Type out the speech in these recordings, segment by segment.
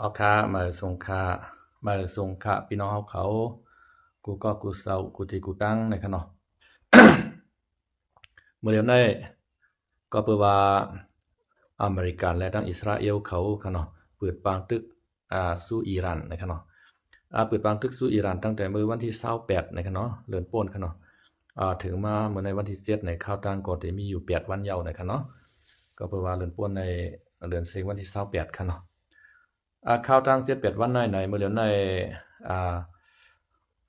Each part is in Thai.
เอาค่ามาส่งค่าพี่น้องเขากูก็กูเศร้ากูที่กูตั้งในขณะเมื่อเดือนนี้ก็เปิดว่าอเมริกันและทั้งอิสราเอลเขาขณะเปิดปางตึกสู้อิหร่านในขณะเปิดปางตึกสู้อิหร่านตั้งแต่เมื่อวันที่28ในขณะเดือนต้นขณะถึงมาเมื่อในวันที่7ในข่าวต่างก็จะมีอยู่8วันยาวในขณะก็เปิดว่าเดือนต้นในเดือนสิงห์วันที่28ขณะข่าวต่าง7-8วันในเมื่อเดือนใน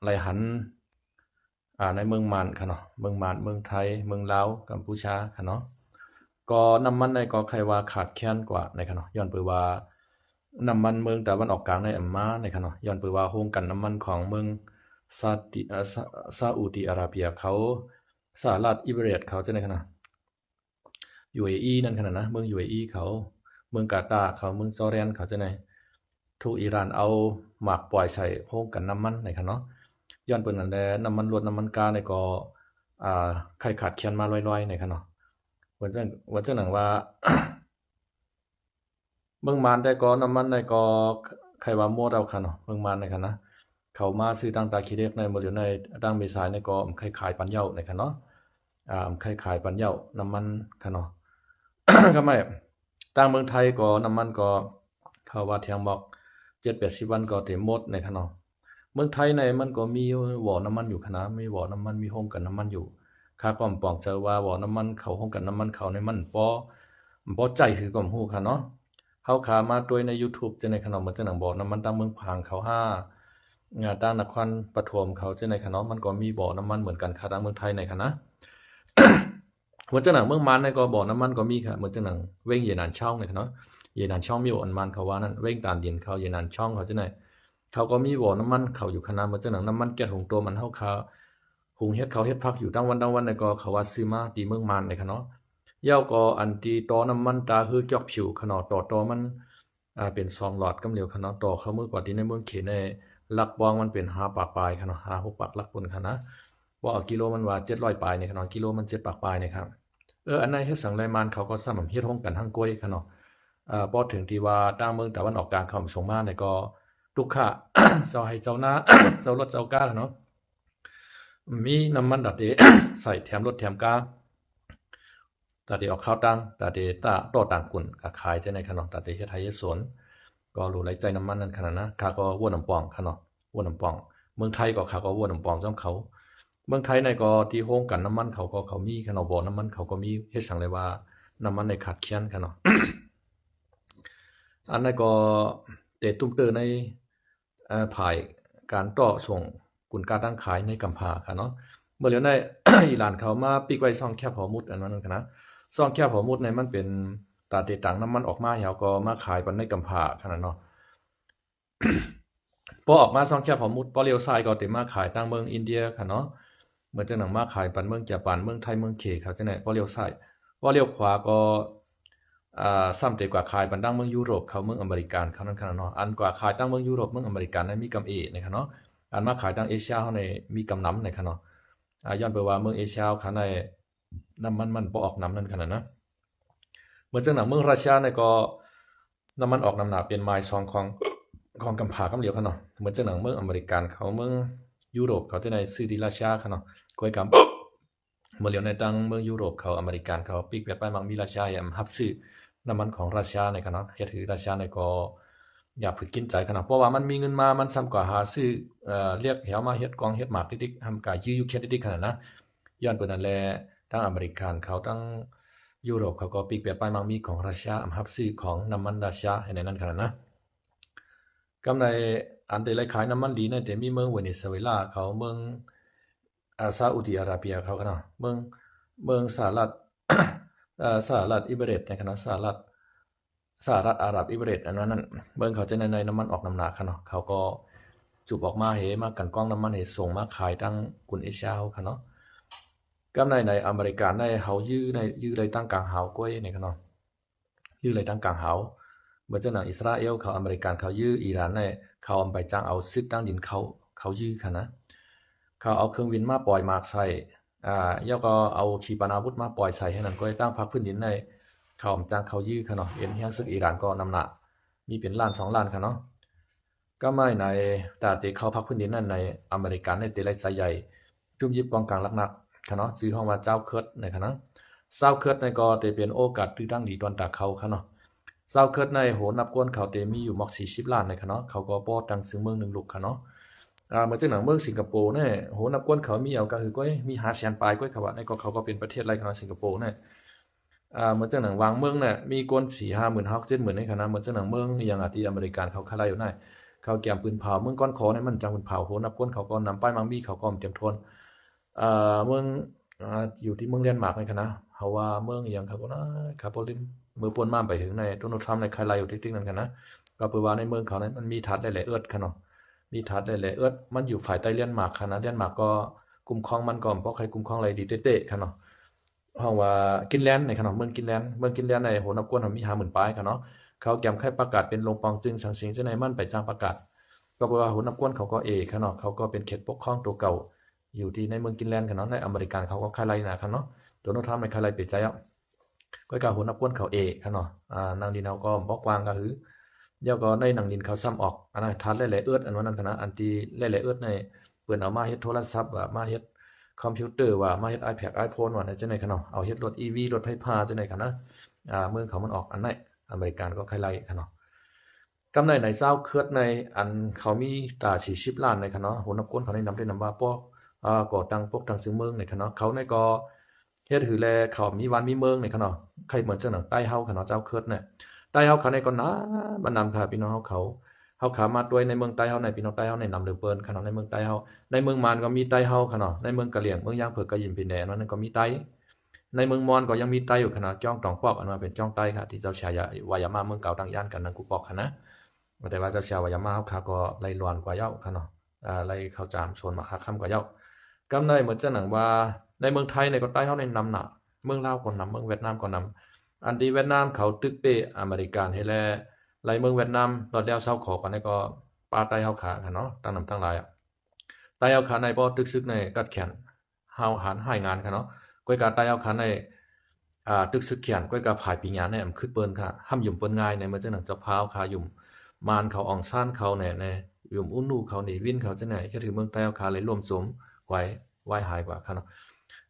ไหลหันในเมืองมานค่ะเนาะเมืองมานเมืองไทยเมืองลาวกัมพูชาค่ะเนาะก็น้ำมันในก็ใครว่าขาดแคลนกว่าในค่ะเนาะย้อนไปว่าน้ำมันเมืองตะวันออกกลางในอัมมาในค่ะเนาะย้อนไปว่าโรงกลั่นน้ำมันของเมืองซาอุดิอาระเบียเขาสหรัฐอิมิเรตส์เขาจะในค่ะเนาะ UAE นั่นค่ะนะเมือง UAE เขาเมืองกาตาร์เขาเมืองจอร์แดนเขาจะในถูกอิหร่านเอาหมากปล่อยใส่โรงกลั่นน้ำมันในค่ะเนาะย้อนเปิ้นนั่นแหละน้ำมันรวดน้ำมันกาในก็ใครขาดแคลนมาลอยๆในค่ะเนาะว่าจังหนังว่า เมืองมานได้ก็น้ำมันได้ก็ใครว่าหมดเอาค่ะเนาะเมืองมานในค่ะนะเขามาซื้อตั้งตาขี้เล็กในบ่อยู่ในตั้งเมษายนในก็ใครขายปันเหย้าในค่ะเนาะใครขายปันเหย้าน้ำมันค่ะเนาะ ก็ไม่ตั้งเมืองไทยก็น้ำมันก็เขาว่าเที่ยงบอก7-80วันก็เต็มหมดในค่ะเนาะเมืองไทยในมันก็มีบ่อน้ำมันอยู่ค่ะนะมีบ่อน้ำมันมีโรงกลั่นน้ำมันอยู่ข้าก็ปองเจอว่าบ่อน้ำมันเขาโรงกลั่นน้ำมันเขาในมันบ่ใจคือก็ฮู้ค่ะเนาะเฮาขามาด้วยใน YouTube จะในขนมมันจะหนังบ่อน้ำมันตั้งเมืองพางเขาตั้งนครปฐมเขาจะในขนมมันก็มีบ่อน้ำมันเหมือนกันค่ะตั้งเมืองไทยในค่ะนะ เหมือนจังหนังเมืองมันในก็บ่อน้ำมันก็มีค่ะเหมือนจังหนังเว้งเยนานช่องเนี่ยเนาะเยนานช่องมีบ่อน้ำมันเขาว่านั่นเว้งตานดินเขาเยนานช่องเขาจะไหนเขาก็มีบ่อน้ำมันเขาอยู่คณะเหมือนจังหนังน้ำมันแก๊สหุงตัวมันเฮาคาหุงเฮ็ดเขาเฮ็ดพักอยู่ตั้งวันในก็เขาว่าซื้อมาตีเมืองมันในค่ะเนาะยาวก็อันที่ต่อน้ำมันตาคือจอกผิวขนาดต่อมันเป็น2หลอดกำเหลียวขนาดต่อเขามือกว่าที่ในเมืองเขในลักบองมันเป็น5ปากปลายค่ะเนาะ5 6ปากลักปนค่ะนะบ่เอากิโลมันว่า700ปลายนี่ค่ะเนาะกิโลมัน7ปากปลายนี่ครับอันไหนเฮ็ดสังไรมันเขาก็ซ้ำเฮ็ดร่วมกันทั้งกล้วยค่ะเนาะพอถึงที่ว่าต่างเมืองตะวันออกกลางเขาส่งมาเนี่ยก็ลูกค้า เจ้าให้เจ้าหน้า เจ้ารถเจ้ากล้าเนาะมีน้ำมันดัดเด ใส่แถมรถแถมกล้าตัดเดออกข้าวตังตัดเดตาต่อต่างกุ่นก็ขายใจในค่ะเนาะตัดเดเฮ็ดไทยเฮ็ดสวนก็รู้ไหลใจน้ำมันนั่นขนาดนะข้าก็วัวน้ำปองค่ะเนาะวัวน้ำปองเมืองไทยก็ข้าก็วัวน้ำปองจ้ำเขาเมืองไทยในก็ที่โฮงกันน้ำมันเขาก็เขามีค่ะเนาะบ่อน้ำมันเขาก็มีเฮ็ดสังเลยว่าน้ำมันในขาดแคลนค่ะเนาะ อันนั้นก็เตะตุ้มเตอในภายการต่อส่งกุนการตั้งขายในกัมพาค่ะเนาะเมื่อเหลียวใน อิหร่านเขามาปิกไว้ซ่องแคบหอมุดอันนั้นค่ะนะซ่องแคบหอมุดในมันเป็นตาเตตังน้ำมันออกมาเฮาก็มาขายปันในกัมพาค่ะเนาะ พอออกมาซ่องแคบหอมุดพอเลี้ยวซ้ายก็เต็มมาขายตั้งเมืองอินเดียค่ะเนาะเหมือนจังหนังมาขายปันเมืองญี่ปุ่นเมืองไทยเมืองเคเขาจังได๋พอเลี้ยวซ้ายพอเลี้ยวขวาก็ซ้ำเตกว่าขายปันตั้งเมืองยุโรปเขาเมืองอเมริกันเขานั่นค่ะเนาะอันกว่าขายตั้งเมืองยุโรปเมืองอเมริกันนั้นมีกำเอนะคะเนาะอันมาขายตั้งเอเชียเฮาในมีกำนำนะคะเนาะย้อนไปว่าเมืองเอเชียเขาในน้ำมันบ่ออกน้ำนั่นขนาดนะเหมือนจังหนังเมืองรัสเซียในก็น้ำมันออกน้ำหนาเป็นไมล์ซองของกำผากำเหลียวค่ะเนาะเหมือนจังหนังเมืองอเมริกันเขาเมืองยุโรปเขาจะในซื้อที่รัสเซียค่ะเนาะก้อยกำ เมื่อเหลียวในตั้งเมืองยุโรปเขาอเมริกันเขาปีกแบบไปมังมีราชาแหมฮับซื้อน้ำมันของราชาในขณะเฮ็ดถือราชาในก็อย่าพึกกินใจขนาดเพราะว่ามันมีเงินมามันซ้ำกว่าหาซื้อเรียกแถวมาเฮ็ดกองเฮ็ดหมากติ๊กๆทำกายยื้ออยู่แค่ติ๊กๆขนาดนะย้อนเปิ้นนั่นแหละทั้งอเมริกันเขาทั้งยุโรปเขาก็ปีกแบบไปมังมีของราชาฮับซื้อของน้ำมันราชาให้ในนั้นขนาดนะกำในอันใดขายน้ำมันดีในแต่มีเมืองเวเนซุเอลาเขาเมืองซาอุดิอาระเบียเขาเนาะเมืองสหรัฐ สหรัฐอิมิเรตส์ในคณะสหรัฐอาหรับอิมิเรตส์อันนั้นเมืองเขาจะในน้ำมันออกน้ำหนักค่ะเนาะเขาก็จุบออกมาเหมากันกล้องน้ำมันเหส่งมาขายตั้งกุนเอเชียเขาค่ะเนาะก็ในอเมริกาในเขายื้อเลยตั้งกลางหาวกล้วยในค่ะเนาะยื้อเลยตั้งกลางหาวเหมือนเจ้าหน้าอิสราเอลเขาอเมริกันเขายื้ออิหร่านในเขาเอาไปจ้างเอาซึกตั้งดินเขายื้อค่ะนะเขาเอาเครื่องบินมาปล่อยหมากใส่แล้วก็เอาขีปนาวุธมาปล่อยใส่ให้นั่นก็ตั้งพักพื้นดินในเขาจ้างเขายื้อค่ะเนาะเห็นเฮียงซึกอิหร่านก็นำหนัก มีเป็นล้าน2ล้านค่ะเนาะก็ไม่ในแต่ที่เขาพักพื้นดินนั่นในอเมริกันในตีไรไซใหญ่จุ่มยิบกองกลางลักนักค่ะเนาะซื้อห้องว่าเจ้าเคิร์ดในค่ะเนาะเจ้าเคิร์ดในก็จะเป็นโอกาสที่ตั้งดีตอนตาเขาค่ะเนาะเจ้าเคิร์ดในโหนับก้นเขาเตมีอยู่มอก40ล้านในค่ะเนาะเขาก็ป้อตังซื้อเมืองหนึ่งลูกค่ะเนาะเหมือนจังหนังเมืองสิงคโปร์เนี่ยโหนับก้นเขามีเอาก็คือก็มี500,000ปลายก็ค่ะว่าในก็เขาก็เป็นประเทศไรค่ะเนาะสิงคโปร์เนี่ยเหมือนจังหนังวางเมืองเนี่ยมีก้น4-5 หมื่น70,000ในค่ะนะเหมือนจังหนังเมืองอย่างที่อเมริกันเขาคาไลอยู่ได้เขาแกมปืนเผาเมืองก้อนคอเนี่ยมันจังปืนเผาโหนับก้นเขาก็นำป้ายมังมีเขาก็เตรียมทวนเมืองอยู่ที่เมืองเดนมาร์กในคณะเขาว่าเมืองอย่างเขาก็นะคาโปลินมือปนมาไปถึงในโดนัลด์ทรัมป์ในคาไลอยู่ที่นั่นกันนะก็เปิดว่าในเมืองเขาเนี่ยมันมีทัดได้หลายเอิร์ดขนาดมีทัดได้หลายเอิร์ดมันอยู่ฝ่ายใต้เดนมาร์กขนาดเดนมาร์กก็กุมครองมันก่อนเพราะใครกุมครองอะไรดีเตะๆขนาดห้องว่ากินแลนด์ในขนาดเมืองกินแลนด์ในโหนับก้นเขามี50,000ปลายขนาดเขาแกมแค่ประกาศเป็นลงปองจึงสังสิงจะในมั่นไปจ้างประกาศก็เปิดว่าโหนับก้นเขาก็ขนาดเขาก็เป็นเขตปกครองตัวเก่าอยู่ที่ในเมืองกินแลนด์ขนาดในอเมริกันเขาก็คาไลนะครับเนาะโดนัลด์ทรัมป์ในคาไลเปิดใจอ่ะก็กล่าวโหนับก้นเขาขนาดนางดินเขาก็บอกวางก็คือเดี๋ยวก็ในหนังดินเขาซ้ำออกอันนั้นทัดหลายๆเอิร์ดอันนั้นนะอันที่หลายๆเอิร์ดในเปิดเอามาเฮ็ดโทรศัพท์ว่ามาเฮ็ดคอมพิวเตอร์ว่ามาเฮ็ด iPad iPhone ว่าในจังได๋คั่นเนาะเอาเฮ็ดรถ EV รถไฟฟ้าจังได๋คั่นนะเมืองเขามันออกอันไหนอเมริกันก็คล้ายๆคั่นเนาะกำไรในเจ้าเคิร์ดในอันเขามีตา40ล้านในคั่นเนาะโหนับก้นเขาได้นำได้นำว่าพวกก่อตั้งพวกทางซื้อเมืองในคั่นเนาะเขาในก็เฮ็ดถือแลเขามีวันมีเมืองในคั่นเนาะใครเหมือนจังหนังใต้เฮาคั่นเนาะเจ้าเคิร์ดเนี่ยใต้เฮาเขาในก็นะบ่นำค่ะพี่น้องเขาขามาด้วยในเมืองใต้เฮาในพี่น้องใต้เฮาในนำเดือเปิ้นคั่นเนาะในเมืองใต้เฮาในเมืองมานก็มีใต้เฮาคั่นเนาะในเมืองกะเหรี่ยงเมืองย่างเผือกกะยิมพี่แหน่นั้นก็มีใต้ในเมืองมอญก็ยังมีใต้อยู่คั่นเนาะจ้องตองปอกอันว่าเป็นจ้องใต้ค่ะที่เจ้าชายาวายามาเมืองเก่าตั้งย่านกันนั่นกูปอกคั่นนะแต่ว่าเจ้าชายาวายามาเฮาขาก็ไล่ลวนกว่าเย้าคั่นเนาะไล่เข้าจามชนมาคาค่ำกว่าเย้ากำไรเหมือนจังหนังว่าในเมืองไทยในก็ใต้เฮาในนำน่ะเมืองลาวก็นำเมืองเวียดนามก็นำอันที่เวียดนามเขาตึกเปอเมริกันให้แลไล่เมืองเวียดนามตอนแล้วเซาขอกันก็ปาใต้เฮาขาคั่นเนาะตั้งนำตั้งหลายใต้เฮาขาในบ่ตึกซึกในกัดแขนเฮาหันให้งานคั่นเนาะก้อยกาใต้เฮาขาในตึกซึกแขนก้อยกาผายปีญาในคึกเปิ้นค่ะห้ำยุ่มเปิ้นง่ายในเหมือนจังหนังเจ้าพาวขายุ่มมานเขาอองซ่านเขาแหน่ในยุ่มอุ่นนูเขานี่วินเขาจังไหนเฮ็ดถือเมืองใต้เฮาขาเลยร่วมสมไว้ไหว้หายกว่าคั่นเนาะ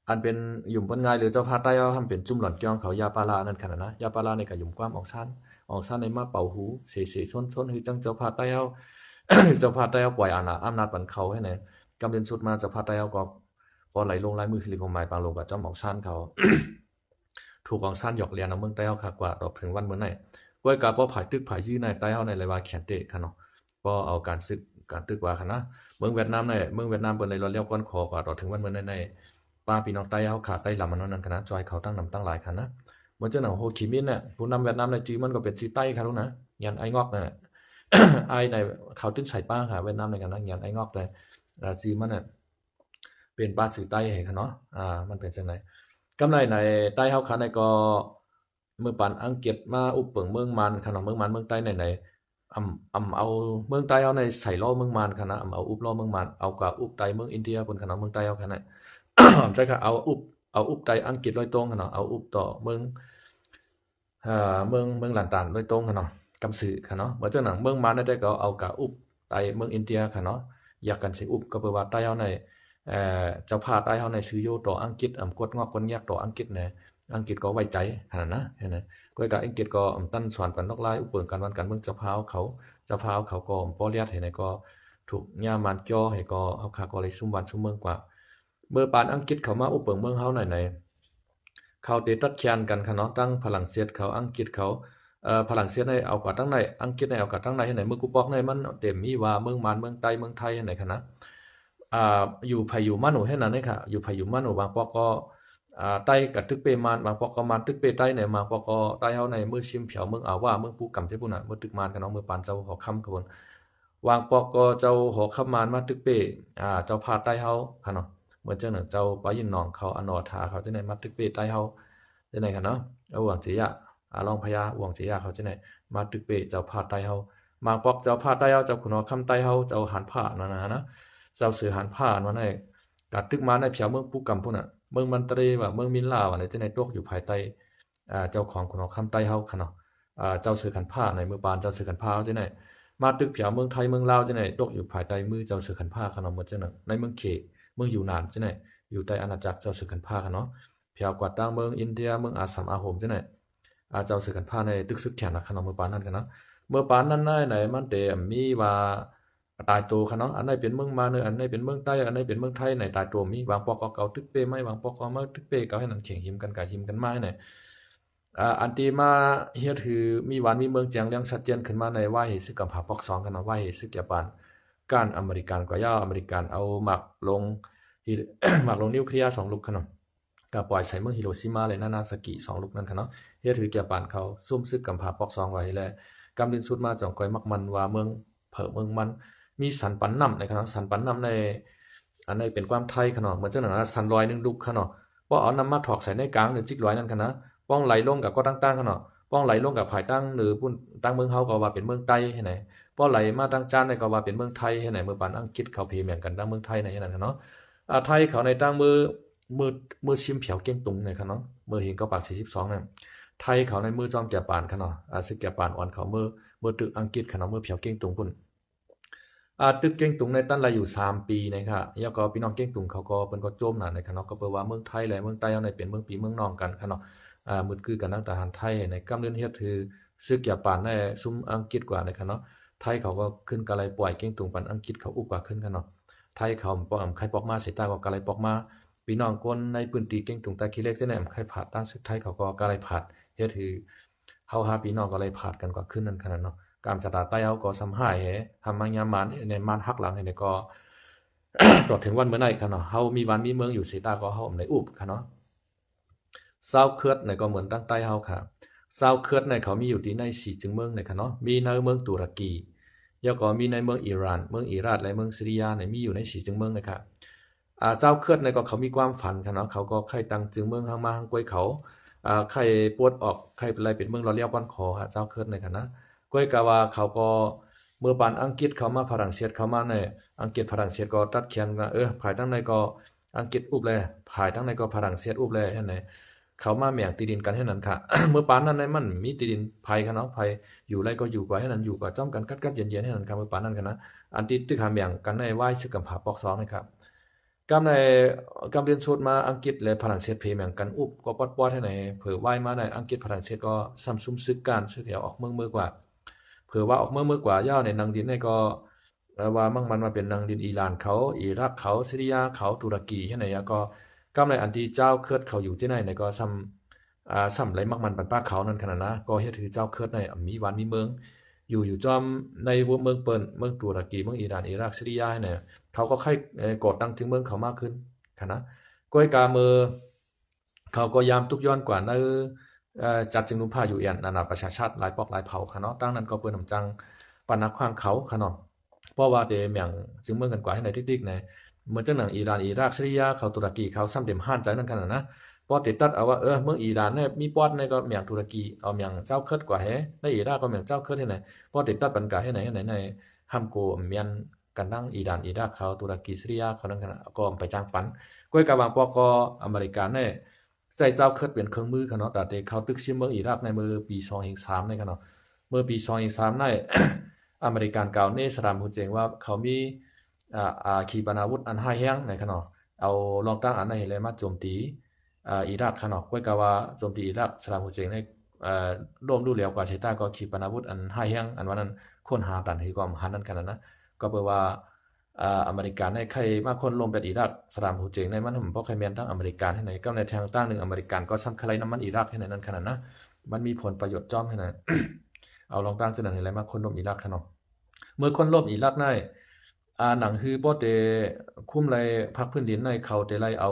อันเป็นยุ่มเปิ้นง่ายหรือเจ้าพาใต้เฮาทำเป็นจุ่มหล่อนจ้องเขายาปาลานั่นคั่นนะยาปาลาในก็ยุ่มความอองซ่านในมาเป่าหูเสๆซนๆคือจังเจ้าพาใต้เฮา เจ้าพาใต้เฮาปล่อยอาณาอำนาจบันเขาให้ไหนกำเดินสุดมาเจ้าพาใต้เฮาก็พอไหลลงลายมือคือลิงของไม้ปางลงกับเจ้าหมองซ่านเขา ถูกอองซ่านหยอกเลียนเอาเมืองใต้เฮาคักกว่าตอบถึงวันเมื่อไหนก้อยกาบ่ผายตึกผายยื้อในใต้เฮาในเลยว่าแขนเตะคั่นเนาะบ่เอาการศึกการตึกว่าคั่นนะเมืองเวียดนามในเมืองเวียดนามเปิ้นเลยรอเลี้ยวก้อนคอกว่าต่อถึงวันเมื่อในป้าพี่น้องใต้เฮาขาใต้ลำมันนั้นคั่นนะจอยเขาตั้งนำตั้งหลายคั่นนะเหมือนจังหนังโฮจิมินห์น่ะผู้นำเวียดนามในจื้อมันก็เป็นชื่อใต้ค่ะลูกนะยันไอ้งอกน่ะ ไอ้ในเขาตึ้งใส่ป้าค่ะเวียดนามในกันนะยันไอ้งอกเลยจื้อมันน่ะเป็นป้าสื่อใต้ให้คั่นเนาะมันเป็นจังได๋กำไรในใต้เฮาคันในก็เมื่อปานอังกฤษมาอุปเปิงเมืองมันคั่นเนาะเมืองมันเมืองใต้ไหนเอาเมืองใต้เฮาในใส่ล้อเมืองมันคั่นนะเอาอุบล้อเมืองมันเอากว่าอุบใต้เมืองอินเดียพุ่นคั่นเนาะเมืองใต้เฮาคั่นน่ะ ใช่ค่ะเอาอุบใต้อังกฤษโดยตรงคั่นเนาะเอาอุบต่อเมืองเมืองหลานตานโดยตรงคั่นเนาะกำสือคั่นเนาะบ่จังหนังเมืองมันได้ก็เอากะอุบใต้เมืองอินเดียคั่นเนาะอยากกันสิอุบก็เปิดว่าใต้เฮาในเจ้าพาใต้เฮาในซื้อโยต่ออังกฤษกดงอกกดแยกต่ออังกฤษแหน่อังกฤษก็ไว้ใจคั่นนะเห็นไหมก้อยกะอังกฤษก็ตั้นสอนกันนอกลายอุปเปิงกันวันกันเมืองเจ้าพาเขาก็บ่เลียดให้ไหนก็ถูกย่ามานจ้อให้ก็เฮาคาก็เลยซุ่มบ้านซุ่มเมืองกว่าเมื่อปานอังกฤษเข้ามาอุปเปิงเมืองเฮาไหนเขาเตตัดแคนกันคั่นเนาะตั้งฝรั่งเศสเขาอังกฤษเขาฝรั่งเศสให้เอากว่าตั้งในอังกฤษให้เอากว่าตั้งในให้ไหนเมืองกูปอกในมันเต็มมีว่าเมืองมานเมืองใต้เมืองไทยให้ไหนคั่นนะอยู่ไผอยู่มันโหให้นั้นเด้ค่ะอยู่ไผอยู่มันโหบางปอกก็ใต้กับตึกเปมานบางปอกก็มานตึกเปใต้ในบางปอกก็ใต้เฮาในเมืองชิมเผียวเมืองอาว่าเมืองปูกำเจ้าพุ่นน่ะเมืองตึกมานกันเนาะเมืองปานเจ้าหอค่ำกะพุ่นวางปอกก็เจ้าหอค่ำมานมาตึกเปเจ้าพาใต้เฮาคั่นเนาะเหมือนจังนั้นเจ้าปายินน้องเขาอนอทาเขาจังได๋มาตึกเปใต้เฮาจังได๋คั่นเนาะเอาหวังสิยะรองพญาหวังสิยะเขาจังได๋มาตึกเปเจ้าพาใต้เฮาบางปอกเจ้าพาใต้เฮาเจ้าขุนหอค่ำใต้เฮาเจ้าหันผ้านั่นน่ะนะเจ้าสือหันผ้านั่นให้กัดตึกมาในเผียวเมืองปูกำพุ่นน่ะเมืองมันตรีว่าเมืองมินลาว่าในจังได๋ตกอยู่ภายใต้เจ้าของขุนหอค่ำใต้เฮาคั่นเนาะ เจ้าซื้อขันผ้าในเมืองปานเจ้าซื้อขันผ้าจังได๋มาตึกเผียวเมืองไทยเมืองลาวจังได๋ตกอยู่ภายใต้มือเจ้าซื้อขันผ้าเขาเนาะหมดจังนั้นในเมืองเขเมืองยูนานจังได๋อยู่ใต้อาณาจักรเจ้าซื้อขันผ้าเขาเนาะเผียวกว่าต่างเมืองอินเดียเมืองอาสัมอาโหมจังได๋เจ้าซื้อขันผ้าในตึกซึกแขนนะเขาเนาะเมืองปานนั้นกันเนาะเมื่อปานนั้นไหนมันเตมีว่าตายตัวเขาเนาะอันไหนเป็นเมืองมาเนออันไหนเป็นเมืองใต้อันไหนเป็นเมืองไทยไหนตายตัวมีบางปอกเก่าตึกเปไม่บางปอกมาตึกเปเก่าให้นั่นแข่งหิมกันกะหิมกันมาไหนอันที่มาเฮ็ดคือมีหวานมีเมืองแจ้งเรื่องชัดเจนขึ้นมาในว่าเหตุศึกกัมพูชาปอก2กันเนาะว่าเหตุศึกญี่ปุ่นการอเมริกันก็ย่าอเมริกันเอาหมักลง หมักลงนิวเคลียร์2ลูกคั่นเนาะก็ปล่อยใส่เมืองฮิโรชิมาและนานาซากิ2ลูกนั่นคั่นเนาะเฮ็ดคือญี่ปุ่นเขาซุ่มศึกกัมพูชาปอก2ไว้แล้วกำดินสุดมาจ่องก้อยมักมันว่าเมืองเผอเมืองมันมีสันปันน้ำในคั่นเนาะสันปันน้ำในอันนี้เป็นความไทยคั่นเนาะเหมือนจังนั้นสันลอย1ลูกคั่นเนาะบ่เอาน้ำมาถอกใส่ในกลางหรือจิกลอยนั่นคั่นนะป้องไหลลงกับก็ตั้งๆคั่นเนาะป้องไหลลงกับภายตั้งหรือปุ่นตั้งเมืองเฮาก็ว่าเป็นเมืองใต้ให้ไหนป้อไหลมาตั้งจานในก็ว่าเป็นเมืองไทยให้ไหนเมืองปานอังกฤษเขาเพเหมือนกันตั้งเมืองไทยในนั้นคั่นเนาะไทยเขาในตั้งมือชิมเผียวเก้งตุงในคั่นเนาะมือหิงก็ปาก42นั่นไทยเขาในมือจอมแก่ปานคั่นเนาะซึกแก่ปานอ่อนเขามือตึกอังกฤษคั่นเนาะมือเผียวเก้งตุงพุ่นตึกเก้งตุงในตั้นละอยู่3ปีนะครับแล้วก็พี่น้องเก้งตุงเขาก็เพิ่นก็โจมนั่นในคั่นเนาะก็เปิ้นว่าเมืองไทยและเมืองใต้เอาในเป็นเมืองพี่เมืองน้องกันคั่นเนาะมืดคือกันตั้งทหารไทยในกำเนิดเฮ็ดคือซึกญี่ปุ่นในซุมอังกฤษกว่าในคั่นเนาะไทยเขาก็ขึ้นกะไลปล่อยเก้งตุงปันอังกฤษเขาอุกว่าขึ้นคั่นเนาะไทยเขาป้อมใครปอกมาเสยตาก็กะไลปอกมาพี่น้องคนในพื้นที่เก้งตุงตาขี้เล็กจังได๋ใครผาดตั้งซึกไทยเขาก็กะไลผาดเฮ็ดคือเฮาหาพี่น้องก็เลยผาดกันกว่าขึ้นนั่นคั่นเนาะกามสตาใต้เฮาก็สำหายแฮทำมายามมานในมานหักหลังให้ก็ ตอดถึงวันเมื่อไหร่คั่นเนาะเฮามีบ้านมีเมืองอยู่เสยตาก็เฮาในอุบคั่นเนาะ ซาวเคิร์ดในก็เหมือนตั้งใต้เฮาค่ะซาวเคิร์ดในเขามีอยู่ที่ใน4จึงเมืองในค่ะเนาะมีในเมืองตุรกีแล้วก็มีในเมืองอิหร่านเมืองอิรักและเมืองซีเรียในมีอยู่ใน4จึงเมืองนะครับซาวเคิร์ดในก็เขามีความฝันค่ะเนาะเขาก็ใครตั้งจึงเมืองทางมาทางกวยเขาใครปวดออกใครเป็นอะไรเป็นเมืองเราเรียกก้อนคอฮะซาวเคิร์ดในค่ะนะกวยกะว่าเขาก็เมื่อปานอังกฤษเขามาฝรั่งเศสเข้ามาในอังกฤษฝรั่งเศสก็ตัดเขียนว่าภายทั้งในก็อังกฤษอุบเลยภายทั้งในก็ฝรั่งเศสอุบเลยเห็นไหน เขามาแม่งตีดินกันให้นั้นค่ะ เมื่อปานนั้นในมันมีตีดินภัยค่ะเนาะภัยอยู่ไรก็อยู่กว่าให้นั้นอยู่กว่าจ้อมกันกัดเย็นๆให้นั้นครับเมื่อปานนั้นกันนะอันที่ตึกหาแม่งกันในไหว้ซึกกัมผาปอก2นะครับกำในกำเรียนสูตรมาอังกฤษและฝรั่งเศสเพแม่งกันอุบก็ปอดๆให้ไหนเผื่อไหว้มาในอังกฤษฝรั่งเศสก็ซ้ำซุมซึกกันซึกเหี่ยวออกเมืองกว่าเผื่อว่าออกเมืองกว่าย่าในนางดินในก็ว่ามั่งมันมาเป็นนางดินอิหร่านเขาอิรักเขาซีเรียเขาตุรกีให้ไหนก็กำในอันที่เจ้าเคิร์ดเขาอยู่ที่ไหนในก็ซ้ำไรมักมันปันป้าเขานั่นขนาดนะก็เฮ็ดถือเจ้าเคิร์ดในมีวันมีเมืองอยู่จอมในเมืองเปิ้นเมืองตุรกีเมืองอิหร่านอิรักซีเรียให้เนี่ยเขาก็ค่อยกดตั้งจึงเมืองเขามากขึ้นค่ะนะก้อยกาเมอเขาก็ยามทุกย้อนกว่าในจัดจึงนุมพาอยู่อันนานาประชาชาติหลายปอกหลายเผ่าค่ะเนาะตั้งนั้นก็เปิ้นนำจังปานักขวางเขาค่ะเนาะเพราะว่าเดแม่งจึงเมืองกันกว่าให้ในติ๊กๆในเหมือนจังหนังอิหร่านอิรักซีเรียเขาตุรกีเขาซ้ำเต็มห้านใจนั่นขนาดนะพอติดตัดเอาว่าเมืองอิหร่านเนี่ยมีปอดในก็เมียงตุรกีเอาเมียงเจ้าเคิดกว่าแฮในอิรักก็เมียงเจ้าเคิดให้ไหนพอติดตัดปันกาให้ไหนในฮัมโกเมียนกันดังอิหร่านอิรักเขาตุรกีซีเรียเขานั่นก็ไปจ้างปันก้อยกะบางปอก็อเมริกันเนี่ยใส่เจ้าเคิดเป็นเครื่องมือเขาเนาะแต่เขาตึกชิมเมืองอิรักในมือปี2003ในเขาเนาะเมื่อปี2003ใน อเมริกันกล่าวในสดามฮูเจงว่าเขามีขีปนาวุธอันห้าแห้งในเขาเนาะเอาลองตั้งอันนั้นให้เลยมาโจมตีอิรักขนาดก้อยกาว่าโจมตีอิรักสลามฮุเซนในร่วมดูแล้วกว่าใช้ตาก็ขีปนาวุธอันห้าแห้งอันว่านั้นค้นหาตันที่ก็หันนั้นขนาดนะก็แปลว่าอเมริกันในใครมาคนลมเป็นอิรักสลามฮุเซนในมันผมบ่ใครแม่นทั้งอเมริกันให้ไหนก็ในทางตั้งนึงอเมริกันก็ซ้ำใครน้ำมันอิรักให้ไหนนั้นขนาดนะมันมีผลประโยชน์จ้อมให้ไหน เอาลองตั้งจังนั้นให้ไรมาคนลมอิรักขนาดเมื่อคนลมอิรักในหนังฮือบ่ได้คุ้มไรภาคพื้นดินในเขาได้ไล่เอา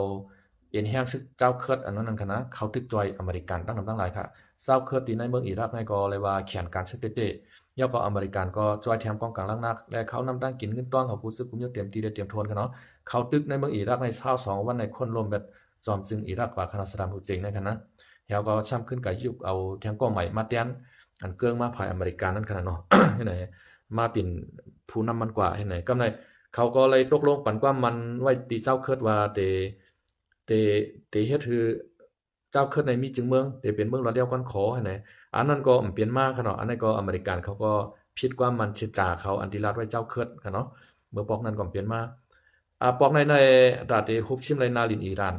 เอ็นแห้งซึกเจ้าเคิร์ดอันนั้นค่ะนะเขาตึกจอยอเมริกันตั้งนำตั้งหลายค่ะเจ้าเคิร์ดที่ในเมืองอิรักในก็เลยว่าแขนการซึกเตะๆแล้วก็อเมริกันก็จอยแถมกองกลางล่างนักและเขานำตั้งกินเงินต้อนเขาผู้ซึกกุมยเตรียมตีได้เตรียมทวนค่ะเนาะเขาตึกในเมืองอิรักใน22วันในคนลมแบบจอมจึงอิรักกว่าคณะสดามฮูเจงในค่ะนะแล้วก็ช้ำขึ้นกับยุคเอาแทงก้อใหม่มาแตนอันเกิงมาภายอเมริกันนั่นค่ะเนาะ ให้ไหนมาเป็นผู้นำมันกว่าให้ไหนกำไรเขาก็เลยตกลงปันความมันไว้ตีเจ้าเคิร์ดว่าเตเฮ็ดคือ จ้าเคิดในมีจึงเมืองเดี๋ยวเป็นเมืองเราเดียวกันขอให้ไหนอันนั้นก็เปลี่ยนมากค่ะเนาะอันนั้นก็อเมริกันเขาก็ผิดความมันชิจ่าเขาอันที่รัฐไว้เจ้าเคิดค่ะเนาะเมื่อปอกนั้นก็เปลี่ยนมาปอกในดาเตฮุบชิมไรนาลินอิหร่าน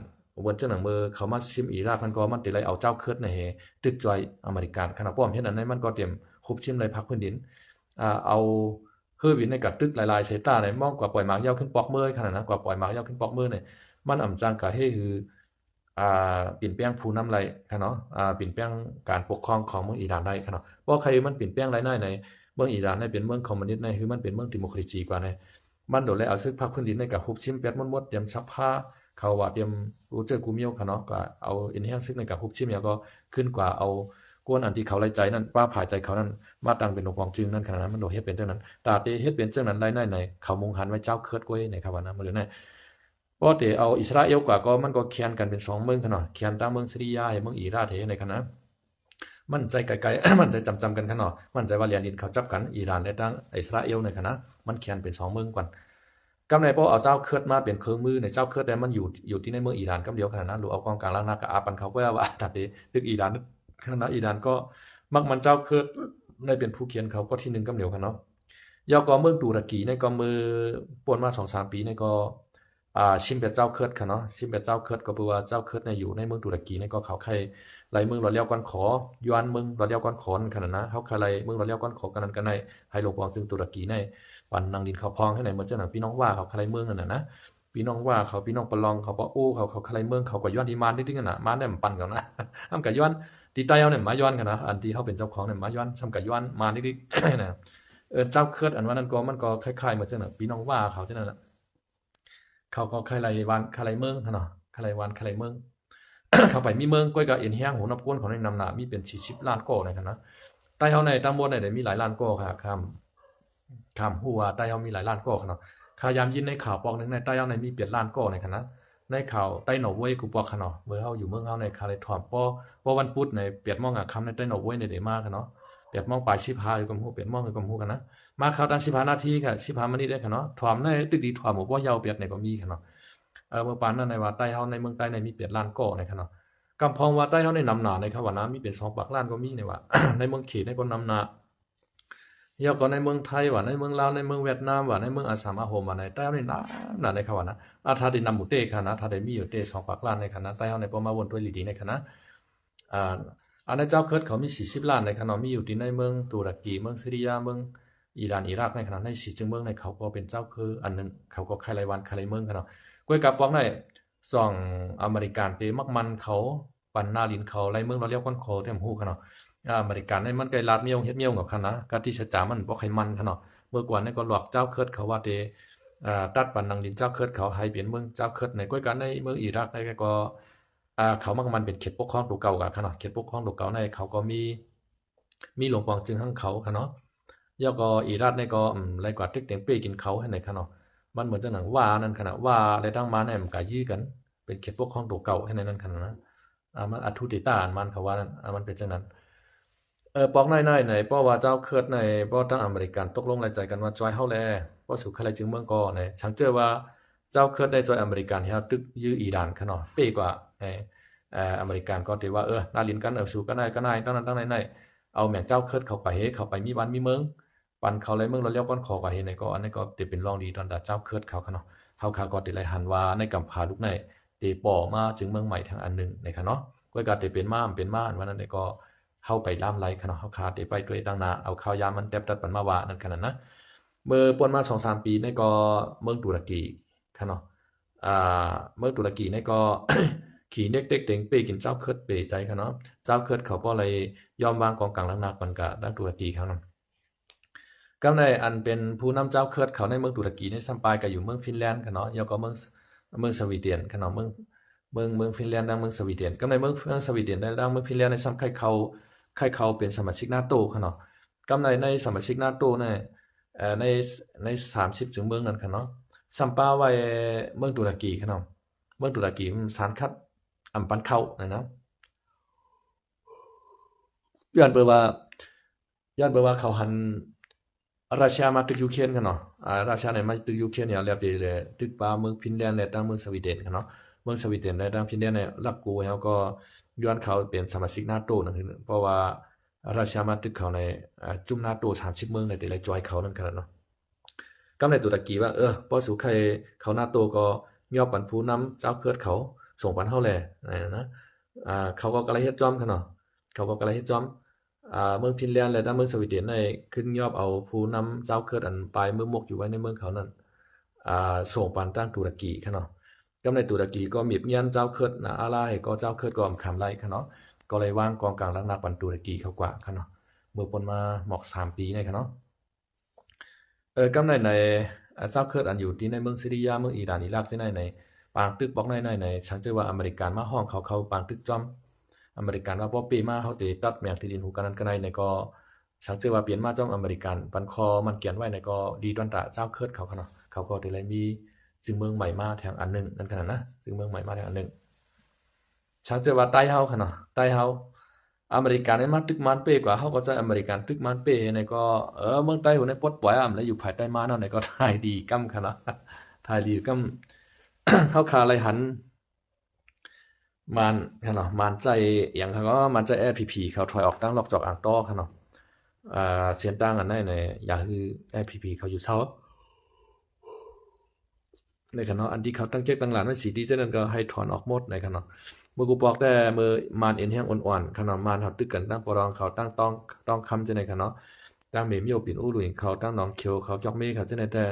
วันเจ้าหนังมือเขามาชิมอิรักมันก็มันติไรเอาเจ้าเคิดในเฮตึกจอยอเมริกันค่ะเนาะป้อมเห็นอันนั้นมันก็เตรียมฮุบชิมไรพักพื้นดินเอาเฮือวินในกัดตึกหลายๆเซต้าในมองกว่าปล่อยหมากยาวขึ้นปอกมือขนาดนั้นกว่าปล่อยหมากยาวขึ้นปอกมือเนี่ยมันอ่ำจางกะให้คือเปลี่ยนแปลงผู้นำไรค่ะเนาะเปลี่ยนแปลงการปกครองของเมืองอิหร่านได้ค่ะเนาะเพราะใครมันเปลี่ยนแปลงไรในเมืองอิหร่านในเป็นเมืองคอมมิวนิสต์ในคือมันเป็นเมืองดิโมคราซีกว่าในมันโดดเลยเอาซึกพักพื้นดินในกับฮุบชิมแปดมดเตรียมซักผ้าเขาว่าเตรียมรู้เจอกูเมียวค่ะเนาะก็เอาอินแห้งซึกในกับฮุบชิมแล้วก็ขึ้นกว่าเอากวนอันที่เขาไล่ใจนั่นป้าผายใจเขานั่นมาตั้งเป็นองค์กรจึงนั่นขนาดนั้นมันโดดเฮ็ดเป็นเจ้านั้นตาเตเฮ็ดเป็นเจ้านั้นไรในเขามุงหันไว้เจ้าเคิดกวยในครับว่านะมาเลยในเพราะแต่เอาอิสราเอลกว่าก็มันก็แข่งกันเป็น2เมืองค่ะเนาะแข่งตั้งเมืองซีริยาให้เมืองอิรักเฮในขณะมันใจไกลๆ มันใจจำกันค่ะเนาะมันใจว่าเรียนดินเขาจับกันอิหร่านและตั้งอิสราเอลในขณะมันแข่งเป็น2เมืองกันกำในพอเอาเจ้าเคิดมาเป็นเครื่องมือในเจ้าเคิดแต่มันอยู่ที่ในเมืองอิหร่านกำเดียวขนาดนั้นหรือเอากองกลางล้างหน้ากับอาปันเขาก็ว่าตัดเดตึกอิหร่านขณะอิหร่านก็มักมันเจ้าเคิดในเป็นผู้เขียนเขาก็ที่1กำเดียวค่ะเนาะยอก็เมืองตุรกีในก็มือป่วนมา 2-3 ปีในก็ชิมเป็ดเจ้าเคิดค่ะเนาะชิมเป็ดเจ้าเคิดก็แปลว่าเจ้าเคิดในอยู่ในเมืองตุรกีในก็เขาใครไหลเมืองเราเลี้ยวกันขอยวนเมืองเราเลี้ยวกันขอนขนาดนะเขาใครไหลเมืองเราเลี้ยวกันขอกันนั้นกันในให้ลงวางซึ่งตุรกีในปันนางดินเขาพองให้ไหนเหมือนเจ้าหน้าพี่น้องว่าเขาใครเมืองนั่นนะพี่น้องว่าเขาพี่น้องปะลองเขาปะโอ้เขาใครเมืองเขาก็ย้อนที่มานนิดๆกันนะมานเนี่ยมันปั่นกันนะทำกับย้อนตีใต้เอาเนี่ยมาย้อนกันนะอันที่เขาเป็นเจ้าของเนี่ยมาย้อนทำกับย้อนมานิดๆนะเจ้าเคิดอันว่านั้นก็มันก็คล้ายๆเหมือนเจ้าหน้าพี่น้องว่าเขาเจ้านั่นแหละเขาก็ใครไรวันใครไรเมืองเนาะใครไรวันใครไรเมือง เข้าไปมีเมืองก้อยกับเอ็นแห้งหัวนับก้นของในนำหนามีเป็น40 ล้านก้อในคณะใต้เฮาในตำบลในมีหลายล้านก้อค่ะคำหัวใต้เฮามีหลายล้านก้อค่ะเนาะขายามยินในข่าวปอกนึงในใต้เฮาในมีเปลี่ยนล้านก้อในคณะในข่าวใต้หนอเว้ยกูปอกค่ะเนาะเมื่อเฮาอยู่เมืองเฮาในคาเลยถอมป้อวันพุธในเปลี่ยนมองคำในใต้หนอเว้ยในเดมาค่ะเนาะเปลี่ยนมองปลาย15อยู่กับฮู้เปลี่ยนมองอยู่กับฮู้กันนะมาข่าวตั้ง15 นาทีค่ะ15 นาทีได้ค่ะเนาะถอมในตึกดีถอมบ่ยาวเปลี่ยนในก็มีค่ะเนาะเมื่อปานนั้นในว่าใต้เฮาในเมืองใต้ในมีเปลี่ยนล้านก้อในค่ะเนาะกำพองว่าใต้เขาในนำหนาในครับว่าน้ำมีเป็น2 ปากล้านก็มีในว่า ในเมืองเขตในก็นำหนาเยาก็ในเมืองไทยว่าในเมืองลาวในเมืองเวียดนามว่าในเมืองอาสามอาโฮมว่าในใต้เขาในน้ำในครับว่านะถ้าได้นำหมู่เต้ค่ะนะถ้าได้มีอยู่เต้2 ปากล้านในคณะใต้เขาในประมาณวนตัวดีๆในคณะอ่าอันในเจ้าเคิดเขามี40 ล้านในคณะมีอยู่ที่ในเมืองตุรกีเมืองซีริยาเมืองอิหร่านอิรักในคณะใน40 เมืองในเขาก็เป็นเจ้าคืออันนึงเขาก็ใครรายวันใครรายเมืองคณะก้วยกับปองในส่องอเมริกันเตมักมันเขาปันหน้าลินเขาไรเมืองเราเรียกก้อนโคเต็มหูค่ะเนาะอเมริกันในมันไกลลาดเมียวเฮ็ดเมียวกับค่ะนะกะที่ชะจามันบ่ไขมันค่ะเนาะเมื่อก่อนนี่ก็หลอกเจ้าเคิดเขาว่าเตตัดปันนางลินเจ้าเคิดเขาให้เปลี่ยนเมืองเจ้าเคิดในก้อยกันในเมืองอิรักในก็เขามักมันเป็นเขตปกครองตัวเก่ากับค่ะเนาะเขตปกครองตัวเก่าในเขาก็มีหลวงปองจึงหั่งเขาค่ะเนาะแล้วก็อิรักในก็ไรกว่าตึกเต็งเป้กินเขาให้ในค่ะเนาะมันเหมือนจังหนังว่านั่นขนาดว่าอะไรตั้งมาเนี่ยมันก็ยื้อกันเป็นเขตปกครองตัวเก่าให้ในนั้นขนาดนะมันอทุติตาอันมันเขาว่านั้นมันเป็นจังนั้นปอกน้อยๆไหนเพราะว่าเจ้าเคิดในเพราะตั้งอเมริกันตกลงรายใจกันว่าจอยเฮาแลเพราะสุขใครจึงเมืองก่อในฉันเจอว่าเจ้าเคิดได้จอยอเมริกันเฮาตึกยื้ออิหร่านขนาดเป้กว่าอเมริกันก็ถือว่านาลินกันสู้กันได้ตั้งนั้นตั้งไหนเอาแม่เจ้าเคิดเขาก็เฮเขาไปมีบ้านมีเมืองปันเขาเลยเมืองเราเรียกก้อนขอก็เฮในก็อันนี้ก็ติเป็นรองดีตอนดาเจ้าเคิดเขาขนาดเฮาก็ติไหลหันว่าในกำพาลูกในตีป่อมาจึงเมืองใหม่ทางอันหนึ่งในค่ะเนาะก็การตีเป็นม่านวันนั้นก็เข้าไปล่ามไล่ค่ะเนาะเฮาคาตีไปด้วยตั้งนาเอาข้าวยามมันแตบตัดปันมาว่านั่นขนาดนะเมื่อป่นมา 2-3 ปีในก็เมืองตุรกีค่ะเนาะเมืองตุรกีในก็ ขี่เด็กๆเต็งเป้กินเจ้าเคิดเป้ใจค่ะเนาะเจ้าเคิดเขาบ่เลยยอมวางกองกลางลังนักมันก็ดังตุรกีครับเนาะก็ในอันเป็นผู้นำเจ้าเคิดเขาในเมืองตุรกีในซัมปายก็อยู่เมืองฟินแลนด์ค่ะเนาะแล้วก็เมืองสวีเดนค่ะเนาะเมืองฟินแลนด์ดังเมืองสวีเดนก็ในเมืองสวีเดนได้ดังเมืองฟินแลนด์ในซ้ำใครเขาเป็นสมาชิก NATO ค่ะเนาะก็ในสมาชิก NATO เนี่ยใน30ถึงเมืองนั้นค่ะเนาะซัมปาไว้เมืองตุรกีค่ะเนาะเมืองตุรกีมันสารคัดอำปันเข้านะย้อนเปิดว่าเขาหันรัสเซียมาตึกยูเครนกันเนาะรัสเซียในมาตึกยูเครนเนี่ยแล้วไปเลยตึกป่าเมืองฟินแลนด์และตั้งเมืองสวีเดนกันเนาะ มืองสวีเดนในดังฟินแลนด์เนี่ยรักกูเฮาก็ย้อนเขาเป็นสมาชิก NATO นั่นคือเพราะว่ารัสเซียมาตึกเขาในจุ่ม NATO 30เมืองในแต่ละจอยเขานั่นขนาดเนาะก็ในตุรกีว่าพอสู่ใครเขา NATO ก็ยอบปันผู้นำเจ้าเคิดเขาส่งปันเฮาแลนะเขาก็กำลังเฮ็ดจอมคั่นเนาะเขาก็กำลังเฮ็ดจอมเมืองฟินแลนด์และเมืองสวีเดนในขึ้นยอบเอาผู้นำเจ้าเคิดอันปลายมือมกอยู่ไว้ในเมืองเขานั้นส่งปันตั้งตุรกีคั่นเนาะก็ในตุรกีก็มีเมียนเจ้าเคิดนะอาลาให้ก็เจ้าเคิดก็คำไล่คั่นเนาะก็เลยวางกองกลางรักนักปันตุรกีเขากว่าคั่นเนาะเมื่อปนมาหมอก3ปีในคั่นเนาะก็ในเจ้าเคิดอันอยู่ที่ในเมืองซิริยาเมืองอิหร่านอิรักที่ในปางตึกบอกในฉันจะว่าอเมริกันมาห้องเขาปางตึกจอมอเมริกันว่าบ่ปีมาเขาติตัดแมงที่ดินหูกันนั้นก็ในก็ฉันจะว่าเปลี่ยนมาจอมอเมริกันปันคอมันเขียนไว้ในก็ดีตอนตะเจ้าเคิดเขาเนาะเขาก็ได้เลยมีซึ่งเมืองใหม่มาแทงอันนึงนั่นขนาดนะซึ่งเมืองใหม่มาแทงอันนึงฉันจะว่าใต้เฮาเนาะใต้เฮาอเมริกันมาตึกมันเป้กว่าเฮาก็จะอเมริกันตึกมันเป้ในก็เมืองใต้หูในปลดปล่อยแล้วอยู่ภายใต้มาเนาะในก็ทายดีกำขนาดทายดีกำเข้าคาไรหันมันเนาะมันใจอย่างเขาก็มันใจ LPP เขาถอยออกตั้งหลอกจอกอ่างต้อเนาะเสียนตั้งอันในอย่าคือ LPP เขาอยู่เท่าในขณะอันที่เขาตั้งเจ๊กตั้งหลานไว้สีดีเจ้านั้นก็ให้ถอนออกหมดในขณะเมื่อกูบอกแต่เมื่อมันเอ็นแห้งอ่อนๆขณะมันเขาตึกกันตั้งปรองเขาตั้งต้องคำจะในขณะตั้งเมมโยปิ่นอู้หลุยเขาตั้งหนองเขียวเขาจอกเมฆเขาจะในแต่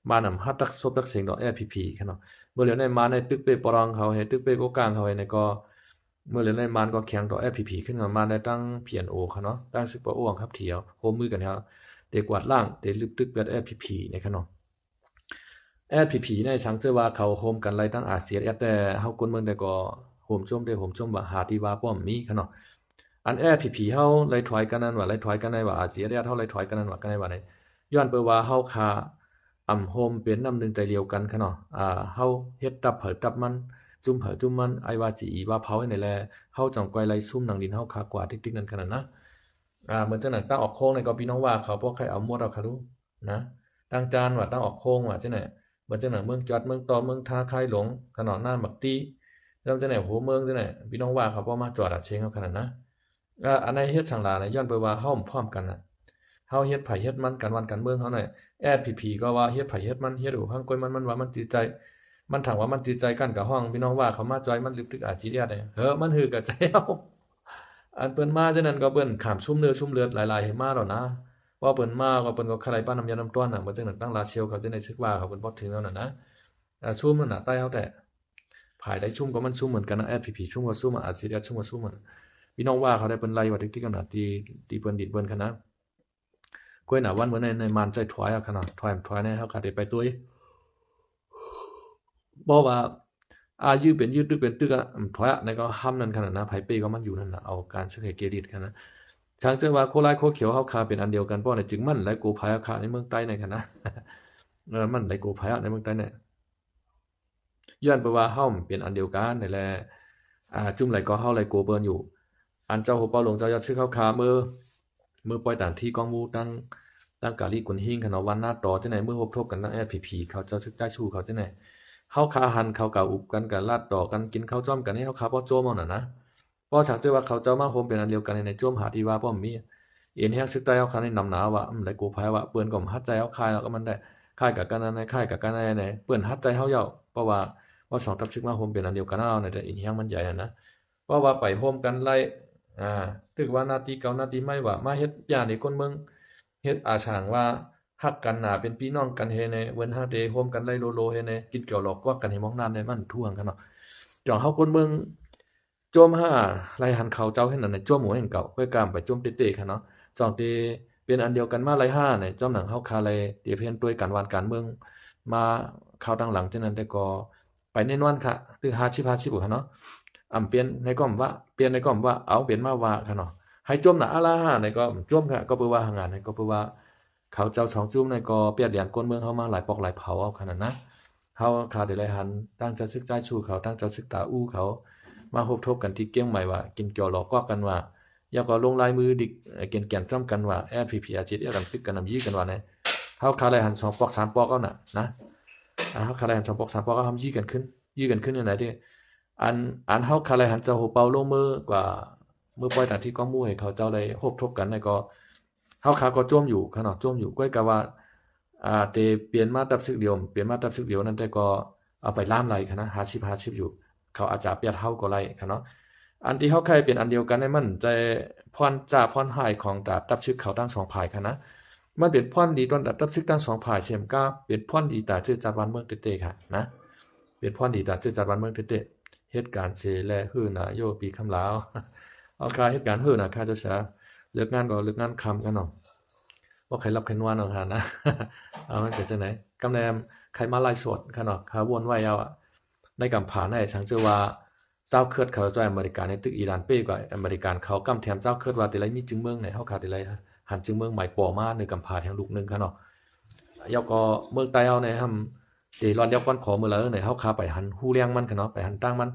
มานำฮัตตักซบตักเสียงดอก LPP ขณะเมื่อเหลียวในมาในตึกเปปรองเขาเห็นตึกเปก็กลางเขาในก็เมื่อเหลียวในมันก็แข็งดอก LPP ขึ้นมาได้ตั้ง PNO เขาเนาะตั้งซึกปะอ้วงครับเถียวโฮมมือกันครับเด็กกวาดล่างเด็กลึกตึกเปียด LPP ในขณะLPP ในฉันเชื่อว่าเขาโฮมกันไรตั้งอาเซียนแต่เฮาคนเมืองแต่ก็โฮมชมว่าหาที่ว่าป้อมมีขนาดอันLPPเฮาไล่ถอยกันนั้นว่าไล่ถอยกันในว่าอาเซียนเฮาไล่ถอยกันนั้นว่ากันในว่าย้อนเปว่าเฮาคาโฮมเป็นน้ำหนึ่งใจเดียวกันค่ะเนาะเฮาเฮ็ดตับเผอตับมันจุ่มเผอจุ่มมันไอว่าจีว่าเผาให้ในแลเฮาจังไกวไล่ซุ่มหนังดินเฮาคากว่าติ๊กๆนั่นขนาดนะเหมือนจังนั้นตั้งออกโค้งในก็พี่น้องว่าเขาบ่ใครเอาหมดเอาค่ะรู้นะตั้งจานว่าตั้งออกโค้งว่าจังไหนเหมือนจังนั้นเมืองจอดเมืองตอเมืองท่าคายหลงขนาดหน้าหมักตีแล้วจังไหนโหเมืองจังไหนพี่น้องว่าเขาบ่มาจอดเชงเฮาขนาดนะอันในเฮ็ดสังหลาย้อนไปว่าเฮาพร้อมกันน่ะเฮาเฮ็ดไผเฮ็ดมันกันวันกันเมืองเฮาน่ะLPP ก็ว่าเฮ็ดไผเฮ็ดมันเฮ็ดอยู่พังกวยมันว่ามันจิตใจมันถามว่ามันจิตใจกันกับห้องพี่น้องว่าเขามาจอยมันลึกๆอาจีเรียดมันฮือกับใจเฮาอันเปิ้นมาจังนั้นก็เปิ้นขามซุ่มเนื้อซุ่มเลือดหลายๆให้มาแล้วนะว่าเปิ้นมาก็เปิ้นก็คลายป้านน้ำยาน้ำต้วนน่ะเหมือนจังนั้นตั้งลาเชียวเขาจะได้ซึกว่าเขาเปิ้นบ่ถึงแล้วน่ะนะซุ่มนั่นน่ะใต้เฮาแต่ภายได้ซุ่มก็มันซุ่มเหมือนกันนะ LPP ซุ่มก็ซุ่มอาจีเรียดซุ่มก็ซุ่มมันพี่น้องว่าเขาได้เปิ้นไล่ว่าติ๊กๆกันน่ะที่เปิ้นดิดเปิ้นคั่นนะกวยหน้าวันเหมือนในมันใจถอยขนาดถอยในเฮาขาได้ไปตัวบ่ว่ายือเป็นยือตึกเป็นตึกถอยในก็ห้ำนั่นขนาดนะไผเป้ก็มันอยู่นั่นน่ะเอาการสึกให้เกดิตคั่นนะฉันจะว่าโคลายโคเขียวเฮาคาเป็นอันเดียวกันเพราะในจึงมันและโกภายคาในเมืองใต้ในคั่นนะมันได้โกภายในเมืองใต้เนี่ยย้อนไปว่าเฮาเป็นอันเดียวกันนั่นแหละจุ่มไหลก็เฮาไหลโกเปิ้นอยู่อันเจ้าโหเปาหลงเจ้ายัดชื่อเขาคามือปล่อยตานที่กองมูตั้งกาลีกุนหิงขนาวันหน้าต่อที่ไหนเมื่อพบทบกันตั้งLPPเขาเจ้าซึกใต้ชูเขาที่ไหนเฮาคาหันเขากาอุบกันกันลาดต่อกันกินข้าวจ้อมกันให้เฮาคาบ่โจมเอาน่ะนะบ่ฉักเจอว่าเขาเจ้ามาโฮมเป็นอันเดียวกันในโจมหาที่ว่าป้อมมีเอ็นแฮกซึกใต้เฮาคาในนำหนาว่าไหลโกภายว่าเปิ้นก็ฮัดใจเฮาคายแล้วก็มันได้คายกับกันในคายกับกันในเปิ้นฮัดใจเฮาเย้าเพราะว่าสองทับซึกมาโฮมเป็นอันเดียวกันเอาในแต่อินแฮงมันใหญ่นะเพราะว่าไปโฮมกันไล่ตึกว่านาทีเก่านาทีไม่ว่ามาเฮ็ดย่านนี่คนเมืองเฮ็ดอาช่างว่าฮักกันหน้าเป็นพี่น้องกันเฮในเวินฮาเดโฮมกันไล่โลเฮในกินเกี่ยวหลอกกว่ากันให้มองนานในมันท่วงกันเนาะจ่องเฮาคนเมืองโจมห้าไล่หันเขาเจ้าให้นั่นในโจมหมู่แห่งเก่าค่อยกามไปโจมเตะๆคั่นเนาะจ่องที่เป็นอันเดียวกันมาไล่5ในจ้อมหนังเฮาคาไล่เตียเพียนด้วยกันวานการเมืองมาข่าวตั้งหลังจังนั้นแต่ก็ไปแน่นอนค่ะคือ50-50บ่คั่นเนาะเปลี่ยนในก้อมว่าเอาเปลี่ยนมาว่าคั่นเนาะให้จมน่ะอาลาหาในก็จมค่ะก็เปิ้นว่าหางานในก็เปิ้นว่าเขาเจ้าสองจุ่มในก็เปียดเหรียญก้นเมืองเฮามาหลายปอกหลายเผาเอาขนาดนะเฮาขาดได้หลายหันตั้งจะศึกษาชูเขาตั้งจะศึกษาอู้เขามาพบทบกันที่เกี้ยงใหม่ว่ากินเกี่ยวหลอกกว่ากันว่าอย่าก็ลงลายมือดิแก่นๆจ้ำกันว่า LPP อาจิตกันตึกกันนำยี้กันว่าเนี่ยเฮาขาดได้หัน2ปอก3ปอกเอาน่ะนะเฮาขาดได้หัน2ปอก3ปอกเอาทำยี้กันขึ้นยังไงที่ อันเฮาคาไลหันเจ้าโหเปาลงมือกว่ามือปล่อยตามที่ก้องมู่ให้เขาเจ้าได้โฮบทบกันในก็เฮาขาก็จ้วมอยู่ขนาดจ้วมอยู่ก้อยกะว่าเตเปลี่ยนมาตับซึกเดียวเปลี่ยนมาตับซึกเดียวนั้นแต่ก็เอาไปล่ามไหลคะนะ50อยู่เขาอาจจะเปรียดเฮาก็ไหลคะเนาะอันที่เฮาใครเป็นอันเดียวกันในมันใจพรจ่าพรหายของตับซึกเขาทั้งสองฝ่ายคะนะมันเป็นพรดีตอนตับซึกทั้งสองฝ่ายเช่นก็เป็นพรดีตาชื่อจัดวันเมืองเต้ๆค่ะนะเป็นพรดีตาชื่อจัดวันเมืองเต้ๆเหตุการณ์เชแลฮื้อนะโยปีคำลาวเอาค่าเหตุการณ์ฮื้อนะค่าจะเสียเลิกงานก็เลิกงานค่ำกันเนาะบ่ใครรับใครนวลเอาหั่นนะเอามันเป็นจังได๋กำแนมใครมาไล่สดคั่นเนาะขาวนไว้เอาในกำผาในสังเจอว่าเจ้าเคิดเขาจ่อยอเมริกาในตึกอิหร่านเป้กว่าอเมริกันเขากำแถมเจ้าเคิดว่าแต่ไรมีจึงเมืองไหนเฮาขาดแต่ไรหันจึงเมืองหมายปอมาในกำผาแห่งลูกนึงคั่นเนาะยาวก็เมืองใต้เฮาในหำที่รอนยาวก่อนขอมื้อละในเฮาขาไปหันฮู้เลี้ยงมันคั่นเนาะไปหันตั้งมัน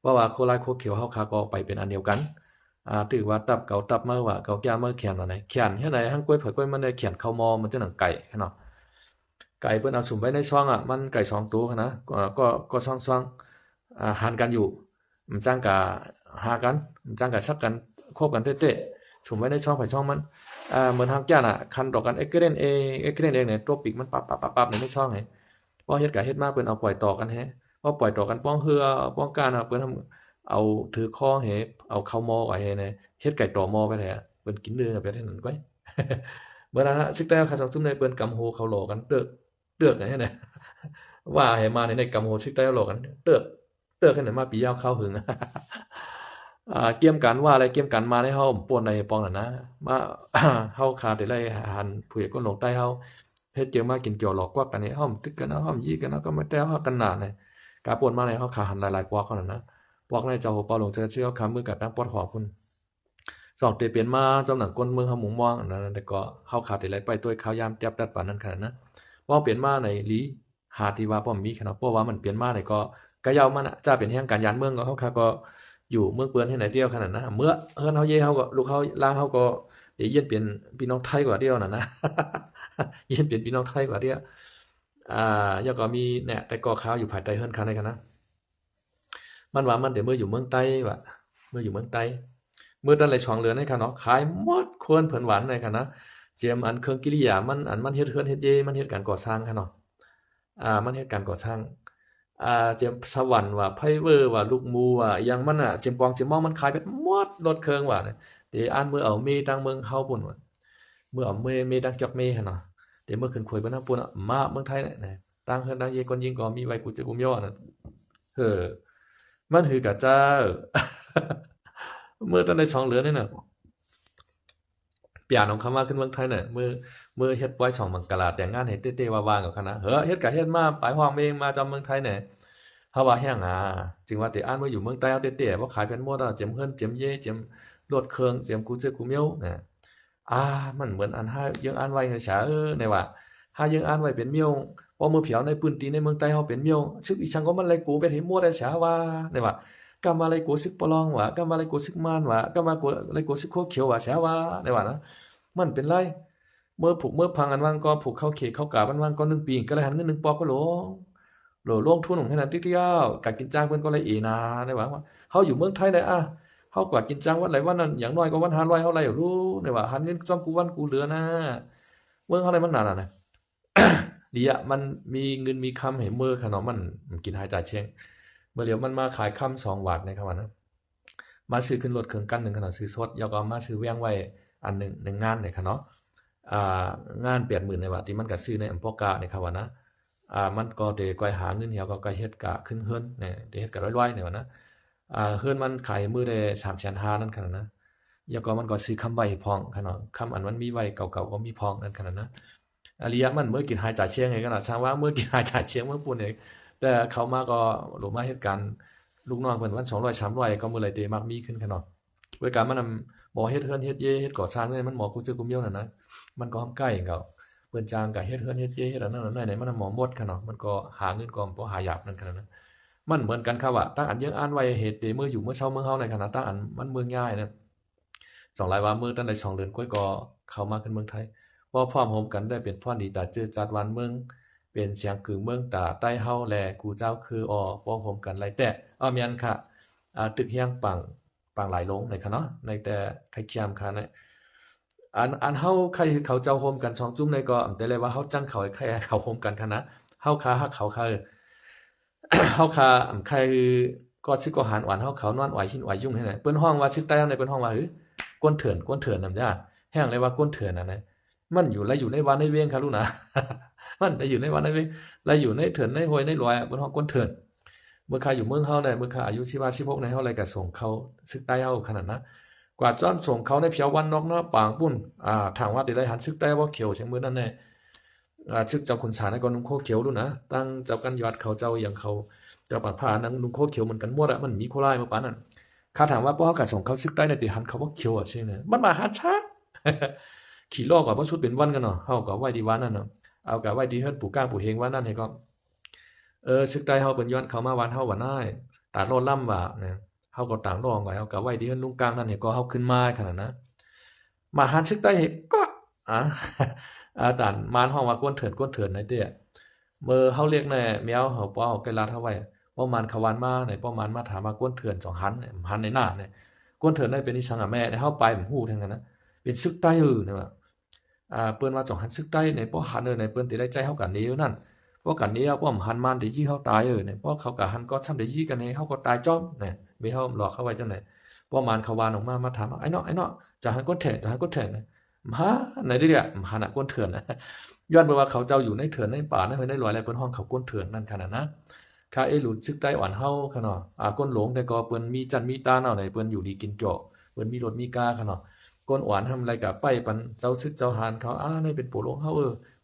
เพราะว่าโคลายโคเขียวเฮาขาก็ไปเป็นอันเดียวกันถือว่าตับเก่าตับเมื่อว่าเก่าแก่เมื่อแขนว่าไหนแขนเฮ็ดไหนหังก้วยเผยก้วยมันได้แขนเข้ามอมันจะหนังไก่คั่นเนาะไก่เพิ่นเอาสุ่มไว้ในช่องมันไก่2ตัวคั่นนะก็ช่องๆหันกันอยู่มันจ้างกะหากันมันจ้างกะซักกันคบกันเตะๆสุ่มไว้ในช่องไผช่องมันเหมือนฮักแก่น่ะคันดอกกันเอ็กเกรนเองเนี่ยตัวปีกมันปับๆๆในช่องให้พอเฮ็ดกะเฮ็ดมาเพิ่นเอาปล่อยต่อกันแฮพอปล่อยต่อกันป้องเฮือป้องการเพิ่นทำเอาถือคอแฮเอาเข้ามอก็แฮเนี่ยเฮ็ดไก่ต่อมอไปแท้เพิ่นกินเนื้อไปเท่านั้นก้อยเมื่อนั้นซึกแต่เขาซุ่มในเพิ่นกำโหเขาหลอกันเตือกให้เนี่ยว่าให้มาในกำโหซึกแต่หลอกันเตือกให้มาปียาวเข้าหึงเกี่ยมกันว่าอะไรเกี่ยมกันมาในเฮาป่วนในปองนั่นนะมาเฮาขาดได้หันผู้ใหญ่คนหลงใต้เฮาเฮ็ดเกี่ยวมากินเกี่ยวหลอกกวักกันนี่เฮาตึกกันเฮายีกันก็ไม่แต่เฮากันหนาเนี่ยกาป่วนมาในเฮาขาหันหลายๆปอกเขานั่นนะปอกในเจ้าหัวเปาหลงเชื่อคำมือกับตั้งปอดขอคุณสองเตเปลี่ยนมาจอมหนังก้นเมืองเฮาหมุงมองนั่นแต่ก็เฮาขาดได้ไปด้วยข้าวยามแจ๊บตัดปานนั้นขนาดนะว่าเปลี่ยนมาในลีหาที่ว่าป้อมมีขนาดเพราะว่ามันเปลี่ยนมาในก็ยาวมันจะเป็นแห่งการยานเมืองก็เฮาขาก็อยู่เมืองเปื้อนที่ไหนเดียวขนาดนะเมื่อเฮือนเฮาเย่เฮาก็ลูกเฮาล่างเฮาก็เดี๋ยวเย็นเปลี่ยนพี่น้องไทยกว่าเดียวน่ะนะเย็นเปลี่ยนพี่น้องไทยกว่าเดียวแล้วก็มีเนี่ยแต่ก็ข้าวอยู่ภายใต้เฮือนคันได้กันนะมันว่ามันเดี๋ยวเมื่ออยู่เมืองใต้ว่าเมื่ออยู่เมืองใต้เมื่อตอนไหลช่องเรือในค่ะเนาะขายหมดควรเพิ่นหวานในค่ะนะเจียมอันเครื่องกิริยามันเฮ็ดเฮือนเฮ็ดเยมันเฮ็ดการก่อสร้างค่ะเนาะมันเฮ็ดการก่อสร้างเจียมสวรรค์ว่าไพเวอร์ว่าลูกหมูว่าอิหยังมันเจียมกองเจียมมอมันขายเบิดหมดรถเครื่องว่าเดี๋ยวอ่านมื้อเอาเมตังเมืองเฮาพุ่นว่ามื้อเอาเมดังจอกเมหั่นเนาะเดี๋ยวมื้อขึ้นคุยเบิ่นทางปุ่นมาเมืองไทยเนี่ยต่างเฮือนต่างเยก่อนยิงก็มีไว้กูจะกุมย่อน่ะมันถือกะเจ้า เมื่อตอนได้ช่องเหลือนี่น่ะเปลี่ยนของคำว่าขึ้นเมืองไทยเนี่ยมือเฮ็ดไว้ช่องบังกลาแต่งงานให้เต้ๆว่างๆกับคณะเฮ็ดก็เฮ็ดมาไปฮ้องเองมาจอมเมืองไทยเนี่ยเฮาว่าแฮงจึงว่าแต่อ่านว่าอยู่เมืองใต้เอาเต้ๆบ่ขายเป็นหมดเจียมเฮือนเจียมเยเจียมรถเครื่องเจียมกูเจอกูเมียวน่ะมันเหมือนอันหายังอ่านไว้ฉาในว่าหายังอ่านไว้เป็นเมียวพอมือเผียวในปืนตีในเมืองใต้เฮาเป็นเมียวซึกอีชังก็มันไลกูไปให้หมดฉาว่าในว่ากำมาไลกูซึกปลองว่ากำมาไลกูซึกมานว่ากำมาไลกูซึกโคเขียวว่าฉาว่าในว่านะมันเป็นไรเมื่อผูกเมื่อพังอันว่างก็ผูกเข้าเขเข้ากาบันว่างก็1ปีก็เลยหันเงิน1ปอก็โหลงทุนของให้นั้นติ๊กๆกะกินจ้างเพิ่นก็เลยนาได้ว่าเฮาอยู่เมืองไทยได้เฮากว่ากินจ้างวันไหลวันนั้นอย่างน้อยก็วัน500เฮาไหลอยู่รู้ได้ว่าหันเงินซ่อมกูวันกูเหลือนะเมืองเฮาได้มันนั่นน่ะ ดีมันมีเงินมีคำให้มือขนมมันกินหายจ่ายเชียงเมื่อเหลียวมันมาขายคำ2บาทในคำว่านะมาซื้อขึ้นรถเครื่องกัน1ขนาดซื้อสดแล้วก็มาซื้อแว้งไว้อัน1งานในค่ะเนาะงาน80,000ในว่าที่มันก็ซื้อในอำเภอกาในค่ะว่านะมันก็ได้ก้อยหาเงินเหี่ยวก็เฮ็ดกะขึ้นเฮือนนี่ได้เฮ็ดกะร้อยๆนี่ว่านะเฮือนมันขายมื้อได้ 350,000 นั่นค่ะนะแล้วก็มันก็ซื้อคำไว้พองค่ะเนาะคำอันมันมีไว้เก่าๆก็มีพองนั่นค่ะนะอริยะมันเมื่อกินหายจ่ายเชียงไงกันล่ะช่างว่าเมื่อกินหายจ่ายเชียงเมื่อปุ่นเองแต่เขามาก็หลมาเหตุการณ์ลูกน้องเพิ่นวัน200 300ก็มื้อไหลเตมักมีขึ้นค่ะเนาะบริการมันหมอเฮ็ดเฮือนเฮ็ดเยเฮ็ดก่อสร้างเนี่ยมันหมอกูเจอกูเมียวนั่นนะมันก็ใกล้เขาเพิ่นจ้างก็เฮ็ดเฮือนเฮ็ดเยเฮ็ดอันนั้นไหนมันหมอหมดค่ะเนาะมันก็หาเงินก่อมบ่หาหยาบนั่นค่ะนะมันเหมือนกันครับว่าตั้งอันยังอ่านไว้เหตุเมื่ออยู่เมื่อเช้าเมืองเฮาในขณะตั้งอันมันเมืองง่ายนะ2หลายว่ามื้อตั้งได้2เดือนกว่าก็เข้ามาขึ้นเมืองไทยพอพร้อมโฮมกันได้เป็นพรดีตาจื้อจัดวันเมืองเป็นเสียงกึ่งเมืองตาใต้เฮาแลกูเจ้าคือพร้อมโฮมกันไรแต่ เมียนค่ะตึกเฮียงปังหลายลงในค่ะเนาะในแต่ใครเคียมค่ะในอันเฮาใครเขาเจ้าโฮมกัน2จุ่มในก็แต่เลยว่าเฮาจังเขาให้ใครเขาโฮมกันค่ะนะเฮาคาฮักเขาค่ะ เฮาคาใครก็สิก็หารหวานเฮาเขานอนไหวหินไหวยุ่งให้ไหนเปิ้นห้องว่าสิใต้ในเปิ้นห้องว่าก้นเถื่อนก้นเถื่อนนำจ้าแห้งเลยว่าก้นเถื่อนน่ะนะมันอยู่และอยู่ในวันในเวียงค่ะลูกนะมันได้อยู่ในวันในเวียงและอยู่ในเถื่อนในห้วยในลอยเปิ้นห้องก้นเถื่อนเมื่อข้าอยู่เมืองเฮาได้เมื่อข้าอายุ15 16ในเฮาเลยก็ส่งเขาซึกใต้เฮาขนาดนะกว่าจ้อนส่งเขาในเพียววันนอกเนาะปางปุ้นถามว่าได้หันซึกใต้บ่เขียวเชียงมื้อนั้นแน่ซึกเจ้าขุนสารก็นุ่งโคเขียวลูกนะตั้งเจ้ากันยอดเขาเจ้าอย่างเขาเจ้าปานผ้านังนุ่งโคเขียวเหมือนกันหมดมันมีโคลายมาปานนั้นข้าถามว่าพวกเขาก็ส่งเขาซึกใต้ในติหันเขาบ่เขียวใช่มั้ยมันมาหัดช้า ขี่ลอกก็บ่สุดเป็นวันกันเนาะเฮาก็ไว้ที่วันนั้นเนาะเอาก็ไว้ที่เฮือนปู่ก้างปู่เฮงวันนั้นให้ก็ซึกใต้เฮาเปิ้นย้อนเข้ามาวันเฮาว่าน้ายตาดรอล่ำว่านะเฮาก็ต่างร้องไว้เฮาก็ไว้ที่เฮือนลุงก้างนั่นให้ก็เฮาขึ้นมาขนาดนะมาหันซึกใต้ก็อ่าด่านมานห้องว่ากวนเถินในเด้อมื้อเฮาเรียกแน่แมวเฮาป้อไกลาดเฮาไว้ป้อมานเขาวันมาไหนป้อมานมาถามว่ากวนเถิน2หันหันในหน้าเนี่ยกวนเถินได้เป็นอีสังอะแม่เฮาไปผมฮู้ทั้งนั้นนะเป็นซึกใต้นะว่าเปิ้นว่า2หันซึกใต้ในป้อหันในเปิ้นสิได้ใจเฮากันนี้นั่นป้อกันนี้ป้อมหันมานได้ยี่เฮาตายเนี่ยป้อเขาก็หันก็ซ้ำได้ยี่กันให้เฮาก็ตายจ้อมเนี่ยมีเฮาหลอกเขาไว้จังได๋ป้อมานเขาวานออกมาถามไอ้เนาะจะหันกวนเถินฮะไหนดิเนี่ยหันน่ะกวนเถินย้อนไปว่าเขาเจ้าอยู่ในเถินในป่าในห้วยในลอยอะไรเปิ้นฮ้องเขากวนเถินนั่นขนาดนะข้าหลุดซึกใต้อ่อนเฮาค่ะเนาะก้นหลงแต่ก็เปิ้นมีจันมีตาเนาะไหนเปิ้นอยู่ดีกินเจาะเปิ้นมีรถมีกาค่ะเนาะก้นหวานทำอะไรก็ไปปันเจ้าซึกเจ้าหานเขานี่เป็นปู่หลวงเฮา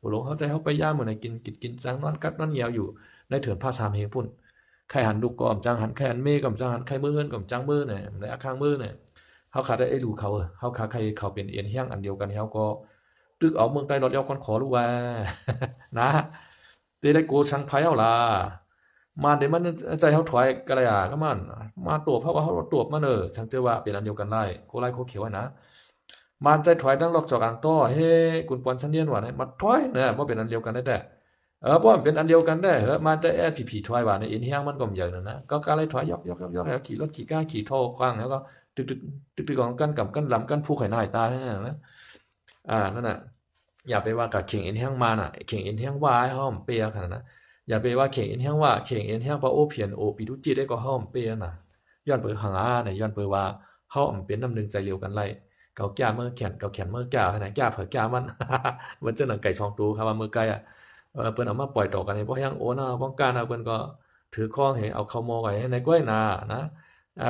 ปู่หลวงเฮาใจเฮาไปย่ามมื้อไหนกินจังนอนกัดนอนเหยียวอยู่ในเถินผ้าสามเฮงพุ่นไข่หันดุกก็อำจังหันไข่หันเมก็อำจังหันไข่มื้อเฮือนก็อำจังมื้อเนี่ยในอาคางมื้อเนี่ยเฮาขาดได้รู้เขาเฮาขาใครเขาเป็นเอียนเฮียงอันเดียวกันเฮาก็ตึกเอาเมืองใต้รถยาวก่อนขอรู้ว่านะสิได้โกสังไผเฮาล่ะมาเดี๋ยวมันใจเฮาถอยก็ได้ก็มันมาตัวเพราะว่าเฮาตัวมันจังเจอว่าเป็นอันเดียวกันได้โคไลโคเขียวนะมันใจถอยดังลอกจอกอังต้อเฮ้กุนปอนซันเนียนว่ามาถอยนะบ่เป็นอันเดียวกันได้แต่บ่เป็นอันเดียวกันได้มันจะผีถอยว่าในอินเฮียงมันก็เหมือนนะก็กะเลยถอยยอกๆๆแล้วขี่รถขี่ก้าขี่โทขว้างแล้วก็ตึกๆของกันกับกันลำกันผู้ไข่นายตานะนั่นน่ะอย่าไปว่ากับเข่งเอ็นเฮียงมาน่ะเข่งเอ็นเฮียงว่าให้เฮาเปียขนาดนั้นอย่าไปว่าเข่งเอ็นเฮียงว่าเข่งเอ็นเฮียงบ่โอเพียนโอปิดุจิได้ก็เฮาเปียน่ะย้อนเปิหังน่ะย้อนเปิว่าเฮาเป็นน้ำหนึ่งใจเดียวกันไล่เกาแก่เมื่อแขนเกาแขนเมื่อแก่ให้น่ะแก่เผอแก่มันมันจะหนังไก่2ตัวครับว่าเมื่อไก่เพิ่นเอามาปล่อยต่อกันให้บ่ยังโอนะป้องกันเพิ่นก็ถือคองให้เอาเข้าหม้อไว้ให้ในก้อยนานะ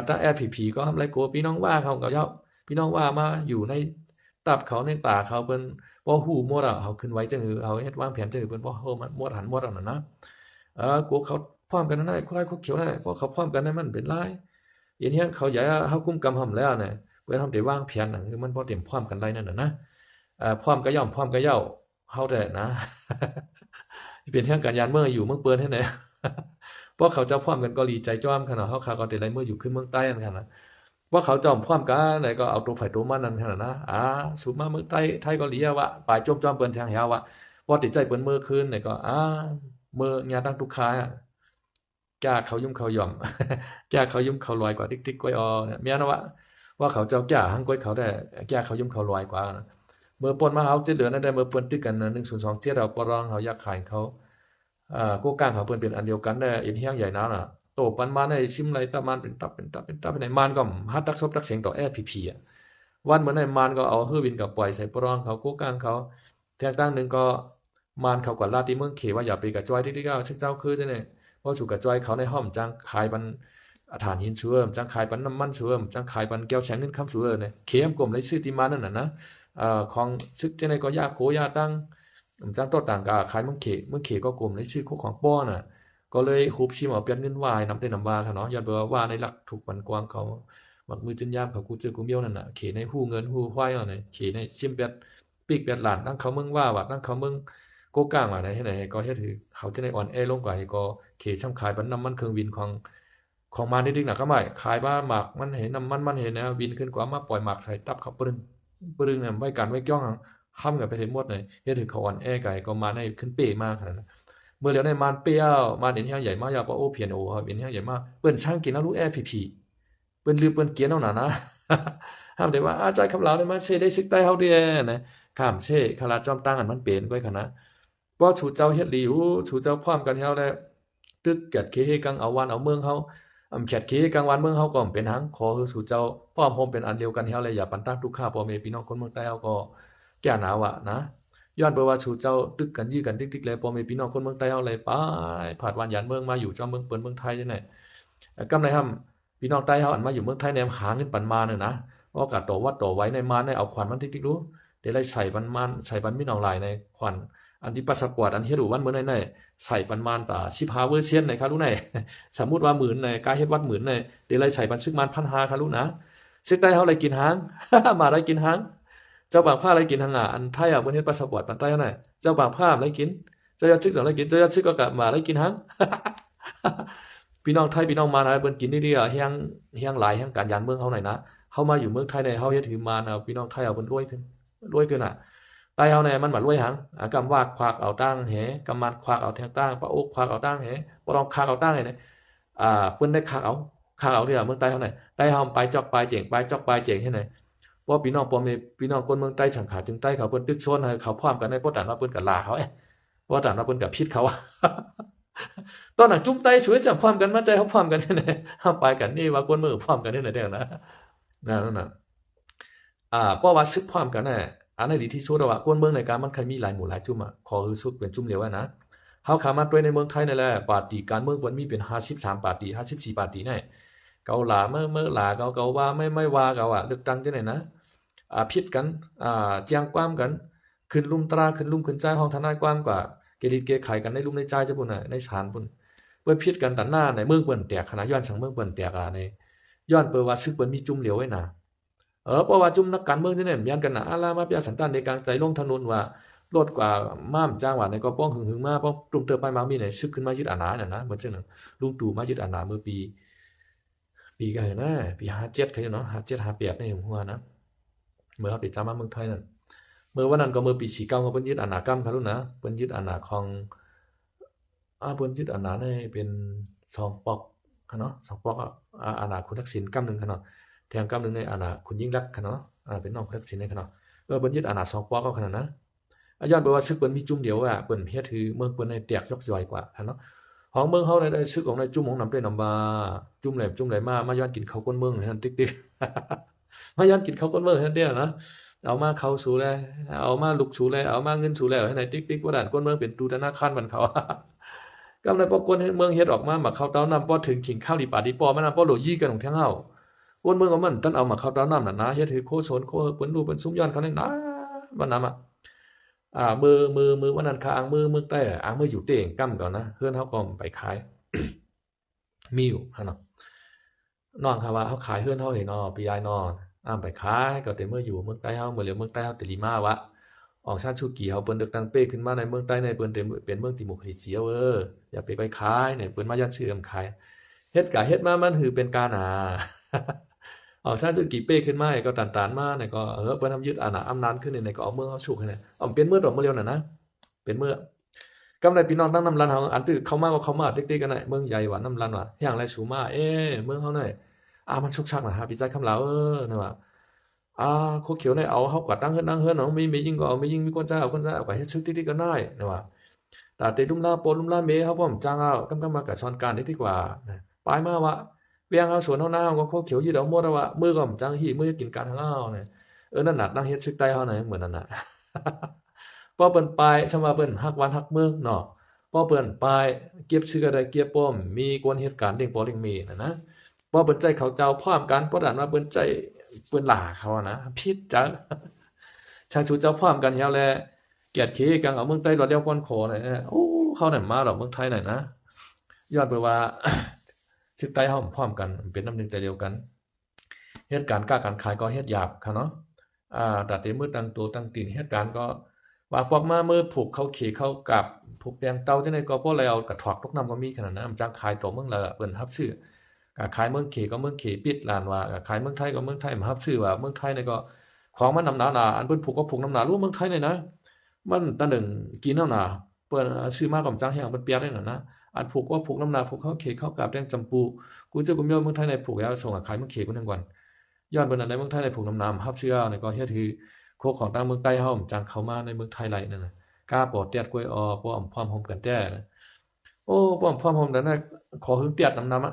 ถ้าผีก็ทำไรโกพี่น้องว่าเขาก็เยาพี่น้องว่ามาอยู่ในตับเขาในตาเขาเพิ่นบ่ฮู้หมดเขาขึ้นไว้จังเขาเฮ็ดวางแผนจังเพิ่นบ่เฮามันหมดหันหมดอันนั้นนะกูเขาพร้อมกันนั่นได้ควายเขาเขียวนั่นเพราะเขาพร้อมกันนั้นมันเป็นหลายอย่างเฮียเขาใหญ่เฮากุมกำหำแล้วน่ะเพิ่นทำได้วางแผนน่ะคือมันบ่เต็มพร้อมกันไรนั่นน่ะนะพร้อมก็ย่อมพร้อมก็เย้าเฮาได้นะเป็นเรื่องการยานเมืองอยู่เมืองเปิ้นให้ไหนเพราะเขาเจ้าพร้อมกันก็ดีใจจ้อมขนาดเฮาขาก็ได้ไรเมื่ออยู่ขึ้นเมืองใต้นั่นขนาดว่าเขาจอมพร้อมกันไหนก็เอาตัวไผตัวมันนั่นขนาดนะสูมาเมืองใต้ไทยก็เลียว่าปลายจมจอมเปิ้นทางเหี่ยวว่าบ่ติดใจเปิ้นมื้อคืนนี่ก็มื้อยาตั้งทุกคาแก้เขายุ่มเขาย่อม แก้เขายุ่มเขาลอยกว่าติ๊กๆก้อยอเนี่ยแม่นว่าเขาเจ้าแก้หังก้อยเขาได้แก้เขายุ่มเขาลอยกว่าเมื่อป่นมาเฮา7เดือนได้เมื่อเปิ้นตึกกัน1027เอาปรองเฮาอยากขายเขากูกลางเขาเปิ้นเป็นอันเดียวกันได้อินเฮียงใหญ่นั้นน่ะโตปันมาในชิมไรตะมันเป็นตับในมานก็ฮัดตักซบตักเสียงต่อพีวันเหมือนในมานก็เอาฮื้อวินกับปล่อยใส่ปรองเขากูกลางเขาแทกตั้งนึงก็มานเขากว่าลาติเมืองเขว่าอย่าไปกับจอยที่ๆซึ่งเจ้าคือจังได๋บ่สู่กับจอยเขาในห้อมจังขายปันฐานหินเชื่อมจังขายปันน้ำมันเชื่อมจังขายปันแก้วแสงเงินคำเชื่อเนี่ยเข็มกลมเลยชื่อที่มานั่นน่ะนะของซึกจังได๋ก็ยาโขยาตั้งจังต้นต่างกาขายเมืองเขก็กลมเลยชื่อของป้อน่ะก็เลยฮุบชิมเอาเปลี่ยนเงินวายนำแต่นำว่าค่ะเนาะย้อนไปว่าในหลักถูกมันกวางเขามักมือจินยามเขากูเจอกูเมียวนั่นน่ะเขในฮู้เงินฮู้ควายเอานี่เขในชิมเป็ดปีกเป็ดหลานตั้งเขาเมืองว่าตั้งเขาเมืองโกกลางว่าไหนให้ไหนก็เฮ็ดถือเขาจะได้อ่อนแอลงกว่าให้ก็เขช่ำขายบันน้ำมันเครื่องวินของมานิดๆน่ะก็ไม่ขายบ้าหมากมันเห็นน้ำมันเห็นนะวินขึ้นกว่ามาปล่อยหมากใส่ตับเขาปรึงเนี่ยไว้กันไว้จ้องห้ำกันไปเห็นหมดเลยเฮ็ดถือเขาอ่อนแอไก่ก็มาในขึ้นเป้มากขนาดนั้น เมื่อแล้วในมานเปรี้ยวมาเห็นแห้งใหญ่มากยาปะโอเพียนโอครับเห็นแห้งใหญ่มากเปิ้นช่างกินแล้วรู้แอพีเปิ้นลืมเปิ้นเกียนเอาหนานะ ห้ามได้ว่าอาจารย์คำเหลาเนี่ยมาเชได้ซึกใต้เฮาเดียนะข้ามเชคาราจอมตั้งอันมันเป็นก้อยคณะบ่ชูเจ้าเฮ็ดหลีหูชูเจ้าพร้อมกันเฮาแล้วตึกแกดเคเฮกังเอาวันเอาเมืองเฮาแขดเคเฮกังวันเมืองเฮาก็เป็นหังขอคือชูเจ้าพร้อมโฮมเป็นอันเดียวกันเฮาเลยอย่าปันตั้งทุกข้าพ่อแม่พี่น้องคนเมืองใต้เฮาก็แก้หนาวอะนะย้อนไปว่าชูเจ้าตึกกันยื้อกันติ๊กๆเลยพ่อแม่พี่น้องคนเมืองใต้เฮาเลยไปผาดวันยานเมืองมาอยู่จอมเมืองเปิ้นเมืองไทยจังได๋กำไรห้ำพี่น้องใต้เฮาอันมาอยู่เมืองไทยแนมหาเงินปันมาเนี่ยนะโอกาสต่อวัดต่อไว้ในมาในเอาขวัญมันติ๊กๆรู้เดี๋ยวไล่ใส่ปันมันใส่ปันมีน้องหลายในขวัญอันที่ปัสสกวดอันเฮ็ดวันเมื่อในใส่ปันมันป่า15เวอร์เซียนในครับรู้ไหนสมมุติว่า10,000ในกาเฮ็ดวัด10,000ในเดี๋ยวไล่ใส่ปันซึกมัน1,500ครับรู้นะซึกใต้เฮาเลยกินหาง มาได้กินหางเจ้าบางผ้าอะไรกินหางอ่ะอันไทยอ่ะเพิ่นเฮ็ดปัสสกวดปันใต้เฮาไหนเจ้าบางผ้าอะไรกินเจ้ายอดซึกอะไรกินเจ้ายอดซึกก็กะมาได้กินหาง พี่น้องไทยพี่น้องมานะเพิ่นกินดีๆอ่ะแฮงหลายแฮงการยานเมืองเฮาไหนนะเฮามาอยู่เมืองไทยในเฮาเฮ็ดถือมานะพี่น้องไทยเอาเพิ่นรวยขึ้นน่ะใต้เฮาเนี่ยมันมารวยหังกำว่าควักเอาตั้งแหกำมันควักเอาแทงตั้งปะอกควักเอาตั้งแหบ่ต้องควักเอาตั้งให้เนี่ยเพิ่นได้ควักเอาที่เมืองใต้เฮาเนี่ยใต้เฮาไปจอกไปเจ๋งไปจอกไปเจ๋งให้ไหนบ่พี่น้องพ่อแม่พี่น้องคนเมืองใต้ฉันขาจึงใต้เขาเพิ่นตึกโซนให้เขาพร้อมกันได้บ่ตันว่าเพิ่นก็ลาเขาบ่ตันว่าเพิ่นก็ผิดเขา ตอนนั้นจุ้มไตช่วยจับพร้อมกันมาใจเขาพร้อมกันนี่แหละห้ามไปกันนี่ว่าคนมือพร้อมกันนี่แหละเด้อนะนั่นน่ะเพราะว่าซึกพร้อมกันน่ะอันไหนดีที่สุดว่าคนเมืองในการมันเคยมีหลายหมู่หลายจุ่มอ่ะขอคือสุดเป็นจุ่มเดียวนะเฮาขามาด้วยในเมืองไทยนี่แหละปาร์ตี้การเมืองมันมีเป็น53ปาร์ตี้54ปาร์ตี้แน่เกาหลาเมื่อหลาเกาว่าไม่ว่าเกาเลือกตั้งจังได๋นะผิดกันแจ้งความกันขึ้นลุมตราขึ้นลุมขึ้นใจห้องทนายความกว่าเกลิดเกไขกันในลุมในใจจะพุ่นน่ะในศาลพุ่นเปิ้นผิดกันตัดหน้าในเมืองเปิ้นแตกขณะย้อนสังเมืองเปิ้นแตกในย้อนเปิ้นว่าซึกเปิ้นมีจุ่มเหลียวไว้น่ะเพราะว่าจุ่มนักการเมืองจังได๋มีอันกันน่ะอาลามาเปียสันตันในกลางใจลงถนนว่ารถกว่าม้ามจ้างว่าในก็ป้องหึงๆมาป้องตุ่มเติบไปมามีไหนซึกขึ้นมายึดอำนาจน่ะนะเหมือนจังนั้นลุงตู่มายึดอำนาจเมื่อปีก็นะปี57คือเนาะ57 58ในหัวนะเมื่อเขาไปจำมาเมืองไทยนั่นเมื่อวันนั้นก็เมื่อปี49ก็เพิ่นยึดอำนาจกรรมครับลูกนะเพิ่นยึดอำนาจของเพิ่นยึดอำนาจให้เป็น2ปอกค่ะเนาะ2ปอกอำนาจคุณทักษิณกำนึงค่ะเนาะแถมกำนึงในอำนาจคุณยิ่งลักษณ์ค่ะเนาะเป็นน้องคุณทักษิณค่ะเนาะเพิ่นยึดอำนาจ2ปอกเอาขนาดนะย้อนไปว่าซึกเพิ่นมีจุ่มเดียวเพิ่นเฮ็ดถือเมืองเพิ่นให้แตกยกย่อยกว่าค่ะเนาะของเมืองเฮาได้ซึกของในจุ่มของนำด้วยนำมาจุ่มแหลมมาย้อนกินข้าวก้นเมืองหั่นติ๊กๆ มาย้อนกินข้าวก้นเมืองหั่นเด้อนะเอามาเข้าสู่แลเอามาลุกสู่แลเอามาเงินสู่แล้วให้ไหนติ๊กๆบ่ด้านก้นเมืองเป็นตู้ธนาคารมันเขา กำในปอกคนเมืองเฮ็ดออกมาหมักข้าวเต้าน้ำป้อถึงขิงข้าวดีป่าดีปอมันป้อโหลยี่กันของทั้งเฮาคนเมืองเอามันตั้นเอาหมักข้าวเต้าน้ำน่ะนะเฮ็ดให้โคโซนโคเปิ้นดูเปิ้นซุมย้อนเขานี่นะมันนำมือวันนั้นข้างมือใต้มืออยู่เตงกั้มก่อนนะเพื่อนเฮาก็ไปขาย มีอยู่หั่นเนาะน้องเขาว่าเฮาขายเฮือนเฮาให้น้อพี่ยายน้อไปขายก็แต่เมื่ออยู่เมืองใต้เฮาเมื่อเหลียวเมืองใต้เฮาแต่ลิมาวะออกชาติชูกี่เฮาเปิ้นเลือกตั้งเป้ขึ้นมาในเมืองใต้ในเปิ้นเป็นเมืองดิโมคราซีอย่าไปขายเนี่ยเปิ้นมาย้อนชื่อขายเฮ็ดก็เฮ็ดมามันคือเป็นการออกชาติชูกี่เป้ขึ้นมาก็ตานๆมาเนี่ยก็เปิ้นทำยึดอำนาจขึ้นนี่ก็เอาเมืองเฮาฉุกให้เนี่ยเป็นเมืองดอกเมืองเลียวน่ะนะเป็นเมืองกำไรพี่น้องตั้งน้ำรันเฮาอันตื้อเข้ามาก็เข้ามาติ๊กๆกันน่ะเมืองใหญ่ว่าน้ำรันว่าแห่งไรสูมาเมืองเฮาน่ะมันชุกชักน่ะพี่ใจคำเหลานะว่าโคเขียวเนี่ยเอาเฮากว่าตั้งเฮือนเนาะมียิงก็เอามียิงมีคนจ้าเอาคนจ้าเอาก็เฮ็ดซึกติ๊กๆกันได้นะว่าแต่เตลุ่มลาปอลุ่มลาเมเฮาพร้อมจ้างเอากำมากับช้อนการได้ดีกว่านะปลายมาว่าเวียงเฮาสวนเฮานาก็โคเขียวยืดเอาหมดว่ามือก็จ้างฮีมือกินการทางเฮาเนี่ยนั่นน่ะตั้งเฮ็ดซึกใต้เฮาน่ะเหมือนนั่นน่ะ พอเปิ้นไปสมาเปิ้นฮักวันฮักเมืองเนาะพอเปิ้นไปเก็บชื่อก็ได้เก็บป้อมมีกวนเหตุการณ์เด้งปอเด้งเมนะพอเปิ้นใจเขาเจ้าพร้อมกันบ่ดานว่าเปิ้นใจเปิ้นหล่าเขานะผิดจังชางชูเจ้าพร้อมกันเฮาแลเกียรติเคกังเอาเมืองใต้รอดเดียวก่อนขอน่ะเขานั่นมาดอกเมืองไทยน่ะนะย้อนไปว่า ซึกใต้เฮาพร้อมกันเป็นน้ำหนึ่งใจเดียวกันเหตุการณ์ค้าการขายก็เฮ็ดหยาบค่ะเนาะตัดแต่มือตั้งตัวตั้งตีนเหตุการณ์ก็ว่าพวกมามือผูกเขาเขเขากับผูกแดงเตาจังได๋ก็บ่แล้วเอากระถอกตกน้ำก็มีขนาดนั้นจังขายตัวเมืองละเปิ้นรับซื้อขายเมืองเขก็เมืองเขปิดร้านว่าขายเมืองไทยก็เมืองไทยมารับซื้อว่าเมืองไทยนี่ก็ของมันนำหนาอันเพิ่นผูกก็ผูกนำหนารู้เมืองไทยนี่นะมันตะหนึ่งกินนำหนา เปิ้นซื้อมาก็จังแฮงเปิ้นเปียกได้นั่นนะอันผูกว่าผูกน้ำหนาผูกเข้าเขเข้ากาบแดงจำปูกูเจอกูมีเมืองไทยในผูกแล้วส่งขายเมืองเขกูทั้งวันย้อนเปิ้นอันในเมืองไทยในผูกน้ำน้ำฮับเชื่อในก็เฮ็ดคือโคของต่างเมืองใต้เฮาจังเข้ามาในเมืองไทยไหลนั่นน่ะกาปอดแตดกล้วยออป้อมพร้อมโฮมกันแต้โอ้ป้อมพร้อมโฮมนั่นน่ะขอหึงเตียดน้ำอะ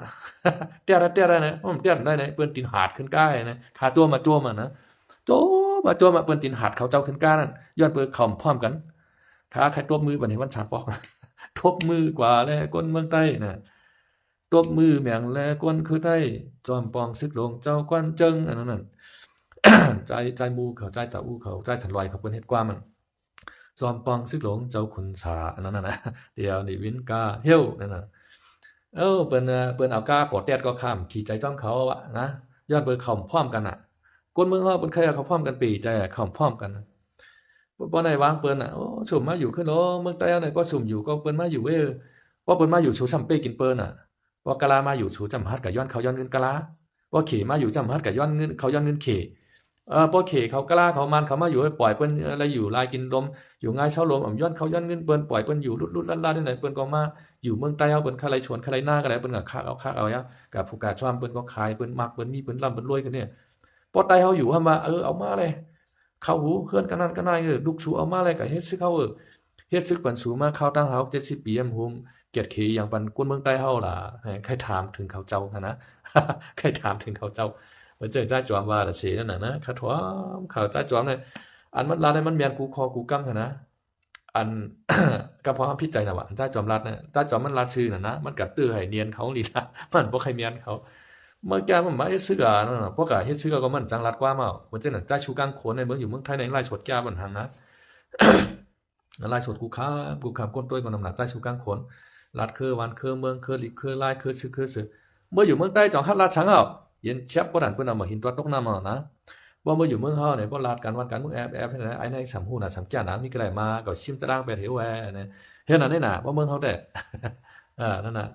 เตียดได้นะป้อมเตียดได้นะเปิ้นตีนหาดขึ้นก้ายนะขาตัวมาจั่วมานะโจมาจั่วมาเปิ้นตีนหาดเขาเจ้าขึ้นก้านั่นย้อนเปิ้นเข้าพร้อมกันขาใครตบมือบัดนี้วันชาปอกทบมือกว่าแลคนเมืองใต้น่ะตบมือแหม่งแลคนคือใต้จอมปองซึกลงเจ้ากวนเจิงอันนั้นน่ะ ใจมูเขาใจตาอู้เขาใจฉันลอยเขาเปิ้นเฮ็ดกว่ามันจอมปองซึกหลงเจ้าขุนชาอันนั้นน่ะนะเดี๋ยวนี่วินกาเฮี้ยวนั่นน่ะเปิ้นเอากาปอดแตดก็ข้ามขี่ใจจ้องเขาอะนะยอดเปิ้นเข้าพร้อมกันน่ะคนเมืองเฮาเปิ้นเคยเขาพร้อมกันปีใจเข้าพร้อมกันบ่ได้วางเปิ้นน่ะโอ้สุ่มมาอยู่ขึ้นโอ้เมืองใต้เอาไหนก็สุ่มอยู่ก็เปิ้นมาอยู่ว่าเปิ้นมาอยู่ชูซ้ำเป้กินเปิ้นน่ะว่ากะลามาอยู่ชูจำฮัดก็ย้อนเขาย้อนเงินกะลาว่าเขมาอยู่จำฮัดก็ย้อนเงินเขาย้อนเงินเขบ่เขเขากะลาเขามันเขามาอยู่ให้ปล่อยเปิ้นอะไรอยู่ลายกินลมอยู่ง่ายเช้าลมย้อนเขาย้อนเงินเปิ้นปล่อยเปิ้นอยู่ลุดๆลัดๆได้ไหนเปิ้นก็มาอยู่เมืองใต้เฮาเปิ้นคาไรชวนคาไรหน้าก็ได้เปิ้นก็คักเอายะกับผู้กาชอมเปิ้นก็ขายเปิ้นมักเปิ้นมีเปิ้นร่ำเปิ้นรวยกันเนี่ยพอใต้เฮาอยู่เฮามาเอามาเลยเข้าหูเฮือนกันนั่นกันนายลูกชูเอามาเลยก็เฮ็ดซึกเฮาเฮ็ดซึกปันสูมาเข้าตั้งเฮา70 ปีหุมเกียรติเขอย่างปันคนเมืองใต้เฮาล่ะใครถามถึงเขาเจ้าหั่นนะ ใครถามถึงเขาเจ้ามันเจอใจจอมว่าล่ะเสนั่นน่ะนะข้าถวมข่าวใจจอมเนี่ยอันมันลาได้มันแม่นกูคอกูกำหั่นนะอัน ก็เพราะพิจัยน่ะว่าใจจอมรัดน่ะใจจอมมันรัดชื่อน่ะนะมันก็ตื้อให้เนียนเขาลีล่ะมันบ่ใครเมียนเขาเมื่อแกมันมาเฮ็ดซึกอ่ะนั่นน่ะพวกก็เฮ็ดซึกก็มันจังรัดกว่ามามันจังนั้นใจชูกลางโขนในเมืองอยู่เมืองไทยในไร่สดแกมันหังนะ ไร่สดกูค้ามก้นต้วยก็น้ำหนักใจชูกลางโขนรัดคือวันคือเมืองคือลิคือลายคือซึคือเมื่ออยู่เมืองใต้จองฮัดรัดชังเอาเย็นเชียบบ่ดันเพิ่นเอามาหินตัวตกน้ำเอานะว่าเมื่ออยู่เมืองเฮาเนี่ยบ่ลาดกันวันกันมึงแอบให้นะไอ้ในสำหูน่ะสำแก่นะมีก็ได้มาก็ชิมตะดางไปเถวแวนะเฮ็ดนั่นได้น่ะว่าเมืองเฮาแต่ นั่นน่ะ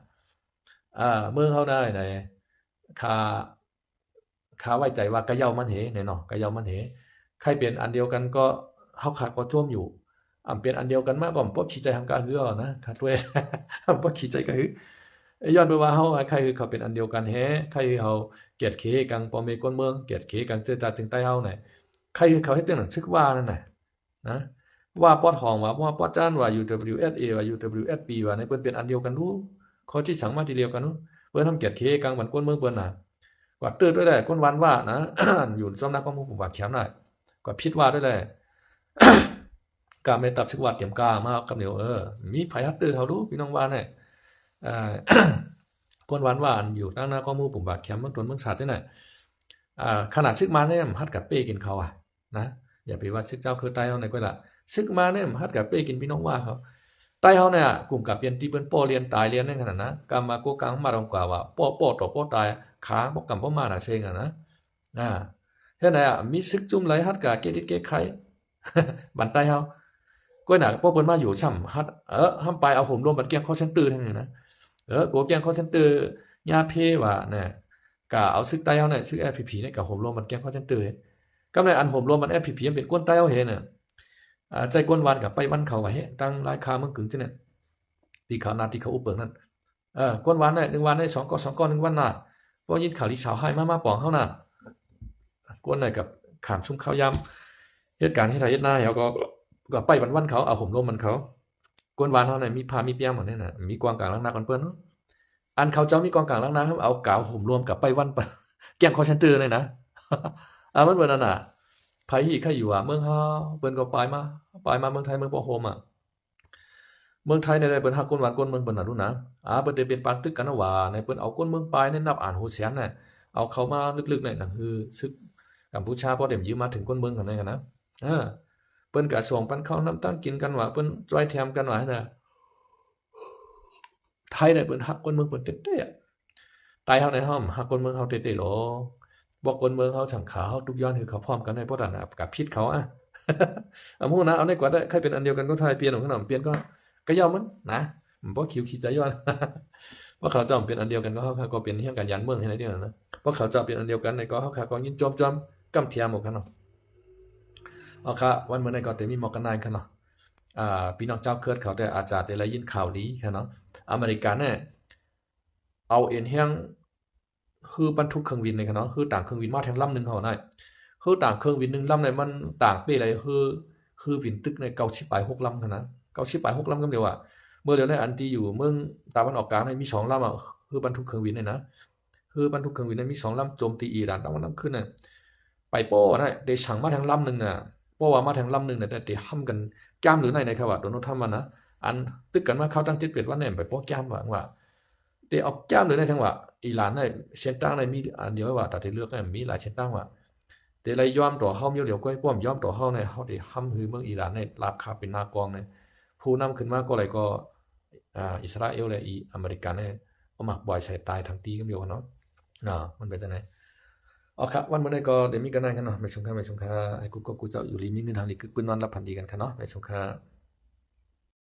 เมืองเฮาได้ในค่าไว้ใจว่ากะเยามันเหเนี่ยเนาะกะเยามันเหใครเปลี่ยนอันเดียวกันก็เฮาขาก็จ้วมอยู่เปลี่ยนอันเดียวกันมาบ่บ่ขี้ใจทำกะฮือเอานะขาด้วย บ่ขี้ใจกะฮือย้อนไปว่าเฮาใครคือเขาเป็นอันเดียวกันแฮใครเฮาเกียรติเขกังปอเมกวนเมืองเกียรติเขกังเจอจัดถึงใต้เฮาน่ะใครคือเขาเฮ็ดจังนั้นซึกว่านั่นน่ะนะว่าปอทองว่าปอจานว่า UWSA ว่า UWSP ว่าในเพิ่นเป็นอันเดียวกันดูข้อที่สังมาทีเดียวกันดูเพิ่นทำเกียรติเขกังบันกวนเมืองเพิ่นน่ะกว่าตื้อด้วยแหละคนวันว่านะ อยู่สำนักข้อมูลผมว่าแขมได้กว่าพิดว่าด้วยแหละ กาไม่ตับซึกว่าเตรียมกามากับเดี๋ยวมีไผฮัดตื้อเขาดูพี่น้องว่าแน่คนวันว่าอยู่ตั้งหน้าข้อมูลผมว่าแขมเมืองตนเมืองศาสตร์จังได๋ขนาดซึกมาเนี่ยฮัดกับเป้กินเขาอ่ะนะอย่าไปว่าซึกเจ้าคือใต้เฮาไหนก็ล่ะซึกมาเนี่ยฮัดกับเป้กินพี่น้องว่าเขาใต้เฮาเนี่ยกลุ่มกับเปลี่ยนที่เปิ้นป้อเรียนตายเรียนนั่นขนาดนะกามาโกกังมาตรงกว่าว่าป้อต่อป้อตายขาบ่กำบ่มาน่ะเซ็งอ่ะนะเฮ็ดไหนมีซึกจุ่มไหลฮัดกับเกดิเกไข บันใต้เฮาก้อยน่ะป้อเปิ้นมาอยู่ช่ำฮัดห้ามไปเอาผมรวมบัดเกียงคอเซ็นเตอร์ทั้งนั้นนะโกเกียงคอเซ็นเตอร์ยาเพว่าน่ะก็เอาซึกใต้เฮาน่ะซึก FPP เนี่ยก็ผมรวมบัดเกียงคอเซ็นเตอร์กำาได้อันผมรวมมัน FPP มันเป็นก้นใต้เฮาเฮ็ดน่ะใจก้นวันกับไปวันเขาว่าเฮ็ดตั้งรายคาเมืองกึ่งจังนั้นที่เขานาที่เขาอุปเปิงนั่นก้นวันน่ะ1วันได้2ก้อน1วันน่ะบ่ยินข่าวที่สาวให้มาปองเฮาน่ะก้นน่ะกับขามชุ่มข้าวยำเหตุการณ์เฮ็ดไร่เฮ็ดนาเฮาก็ไปวันเขาเอาผมรวมมันเขาก้นวันเฮาน่ะมีผ้ามีเปียงหมดนั่นน่ะมีกวางกลางล้างนาก่อนเปิ้นเนาะอันเขาเจ้ามีกองกลางล้างนาเฮาเอากาวห่มรวมกับไปวันเกียงคอเซ็นเตอร์เลยนะ มันเบิ่นนั่นน่ะไผฮีใครอยู่เมืองเฮาเปิ้นก็ไปมาเมืองไทยเมืองบ่โฮมเมืองไทยเนี่ยได้เปิ้นฮักคนหวานคนเมืองเปิ้นน่ะรู้นะเปิ้นได้เป็นปานตึกกันนะว่าในเปิ้นเอาคนเมืองปลายเนี่ยนับอ่านโหแสนน่ะเอาเข้ามาลึกๆนั่นคือซึกกัมพูชาพอเต็มยืมมาถึงคนเมืองกันนั่นนะเปิ้นก็ส่งปันข้าวน้ำตั้งกินกันว่าเปิ้นจ้อยแถมกันว่าหั่นน่ะไทยได้เปิ้นฮักคนเมืองเปิ้นเต๊ะๆใต้เฮาในเฮาฮักคนเมืองเฮาเต๊ะๆหรอบ่คนเมืองเฮาสังขาเฮาทุกย้อนคือเขาพร้อมกันได้บ่ดันน่ะกับพิษเขาฮู้นะเอาได้กว่าได้ใครเป็นอันเดียวกันก็ไทยเปลี่ยนของขนมเปลี่ยนก็ยอมมันนะบ่คิวขี้ใจย้อน ว่าเขาเจ้าเป็นอันเดียวกันก็เฮาก็เป็นเฮียงกันยันเมืองให้ได้เดียวนะเพราะเขาเจ้าเป็นอันเดียวกันในก็เฮาก็ยินจอมกำเทียมหมดกันเนาะเอาค่ะวันมื้อนี้ก็เต็มมีหมอกกันนายคั่นเนาะ พี่น้องเจ้าเคิร์ดเขาแต่อาจารย์ได้ยินข่าวดีค่ะเนาะอเมริกาเนี่ยเอาเอ็นเฮียงคือบรรทุกเครื่องบินเลยค่ะเนาะคือต่างเครื่องบินมาทางลำหนึ่งเขาได้คือต่างเครื่องบินหนึ่งลำเนี่ยมันต่างไปเลยคือวินตึกในเกาชิปาย6 ลำค่ะนะเกาชิปาย6 ลำก็เดียวเมื่อเดี๋ยวในอันที่อยู่เมืองตะวันออกกลางในมี2 ลำคือบรรทุกเครื่องบินเนี่ยนะคือบรรทุกเครื่องบินเนี่ยมี2 ลำโจมตีอิหร่านตะวันออกขึ้นเนี่ยไปโป้นะได้ฉังมาทางลำหนึ่งน่ะเพราะว่ามาทางลำหนึ่งเนี่ยได้ห้ำกันจ้ามหรือในครับว่าโดนทำมันนะอันตึกกันมาเข้าตั้ง7 เดือนว่าเนี่ยไปโป้จ้ามว่าได้เอาจ้ามหรือในทั้งว่าอิหร่านในเส้นตั้งในมีอันเดียวว่าแต่ที่เลือกเนี่ยมีหลายเส้นตั้งว่าแต่ไรยอมต่อเข้ามีเหลียวก้อยป้อมยอมต่อเข้าในเขาได้ห้ำหือเมืองอิหร่านในลาบคาเป็นนากองในผู้นำขึ้นมาก็อะไรก็อิสราเอลและอเมริกันเนี่ยเอาหมักบ่อยใส่ตายทั้งตีกันเดียวเนาะมันเป็นยังไงอ๋อครับวันเมื่อไหร่ก็เดี๋ยวมีกันได้กันเนาะไม่ชงค่าให้กูก็กูจะอยู่ริมมีเงินทางนี้คือปืนนอนรับพันดีกันค่ะเนาะไม่ชงค่า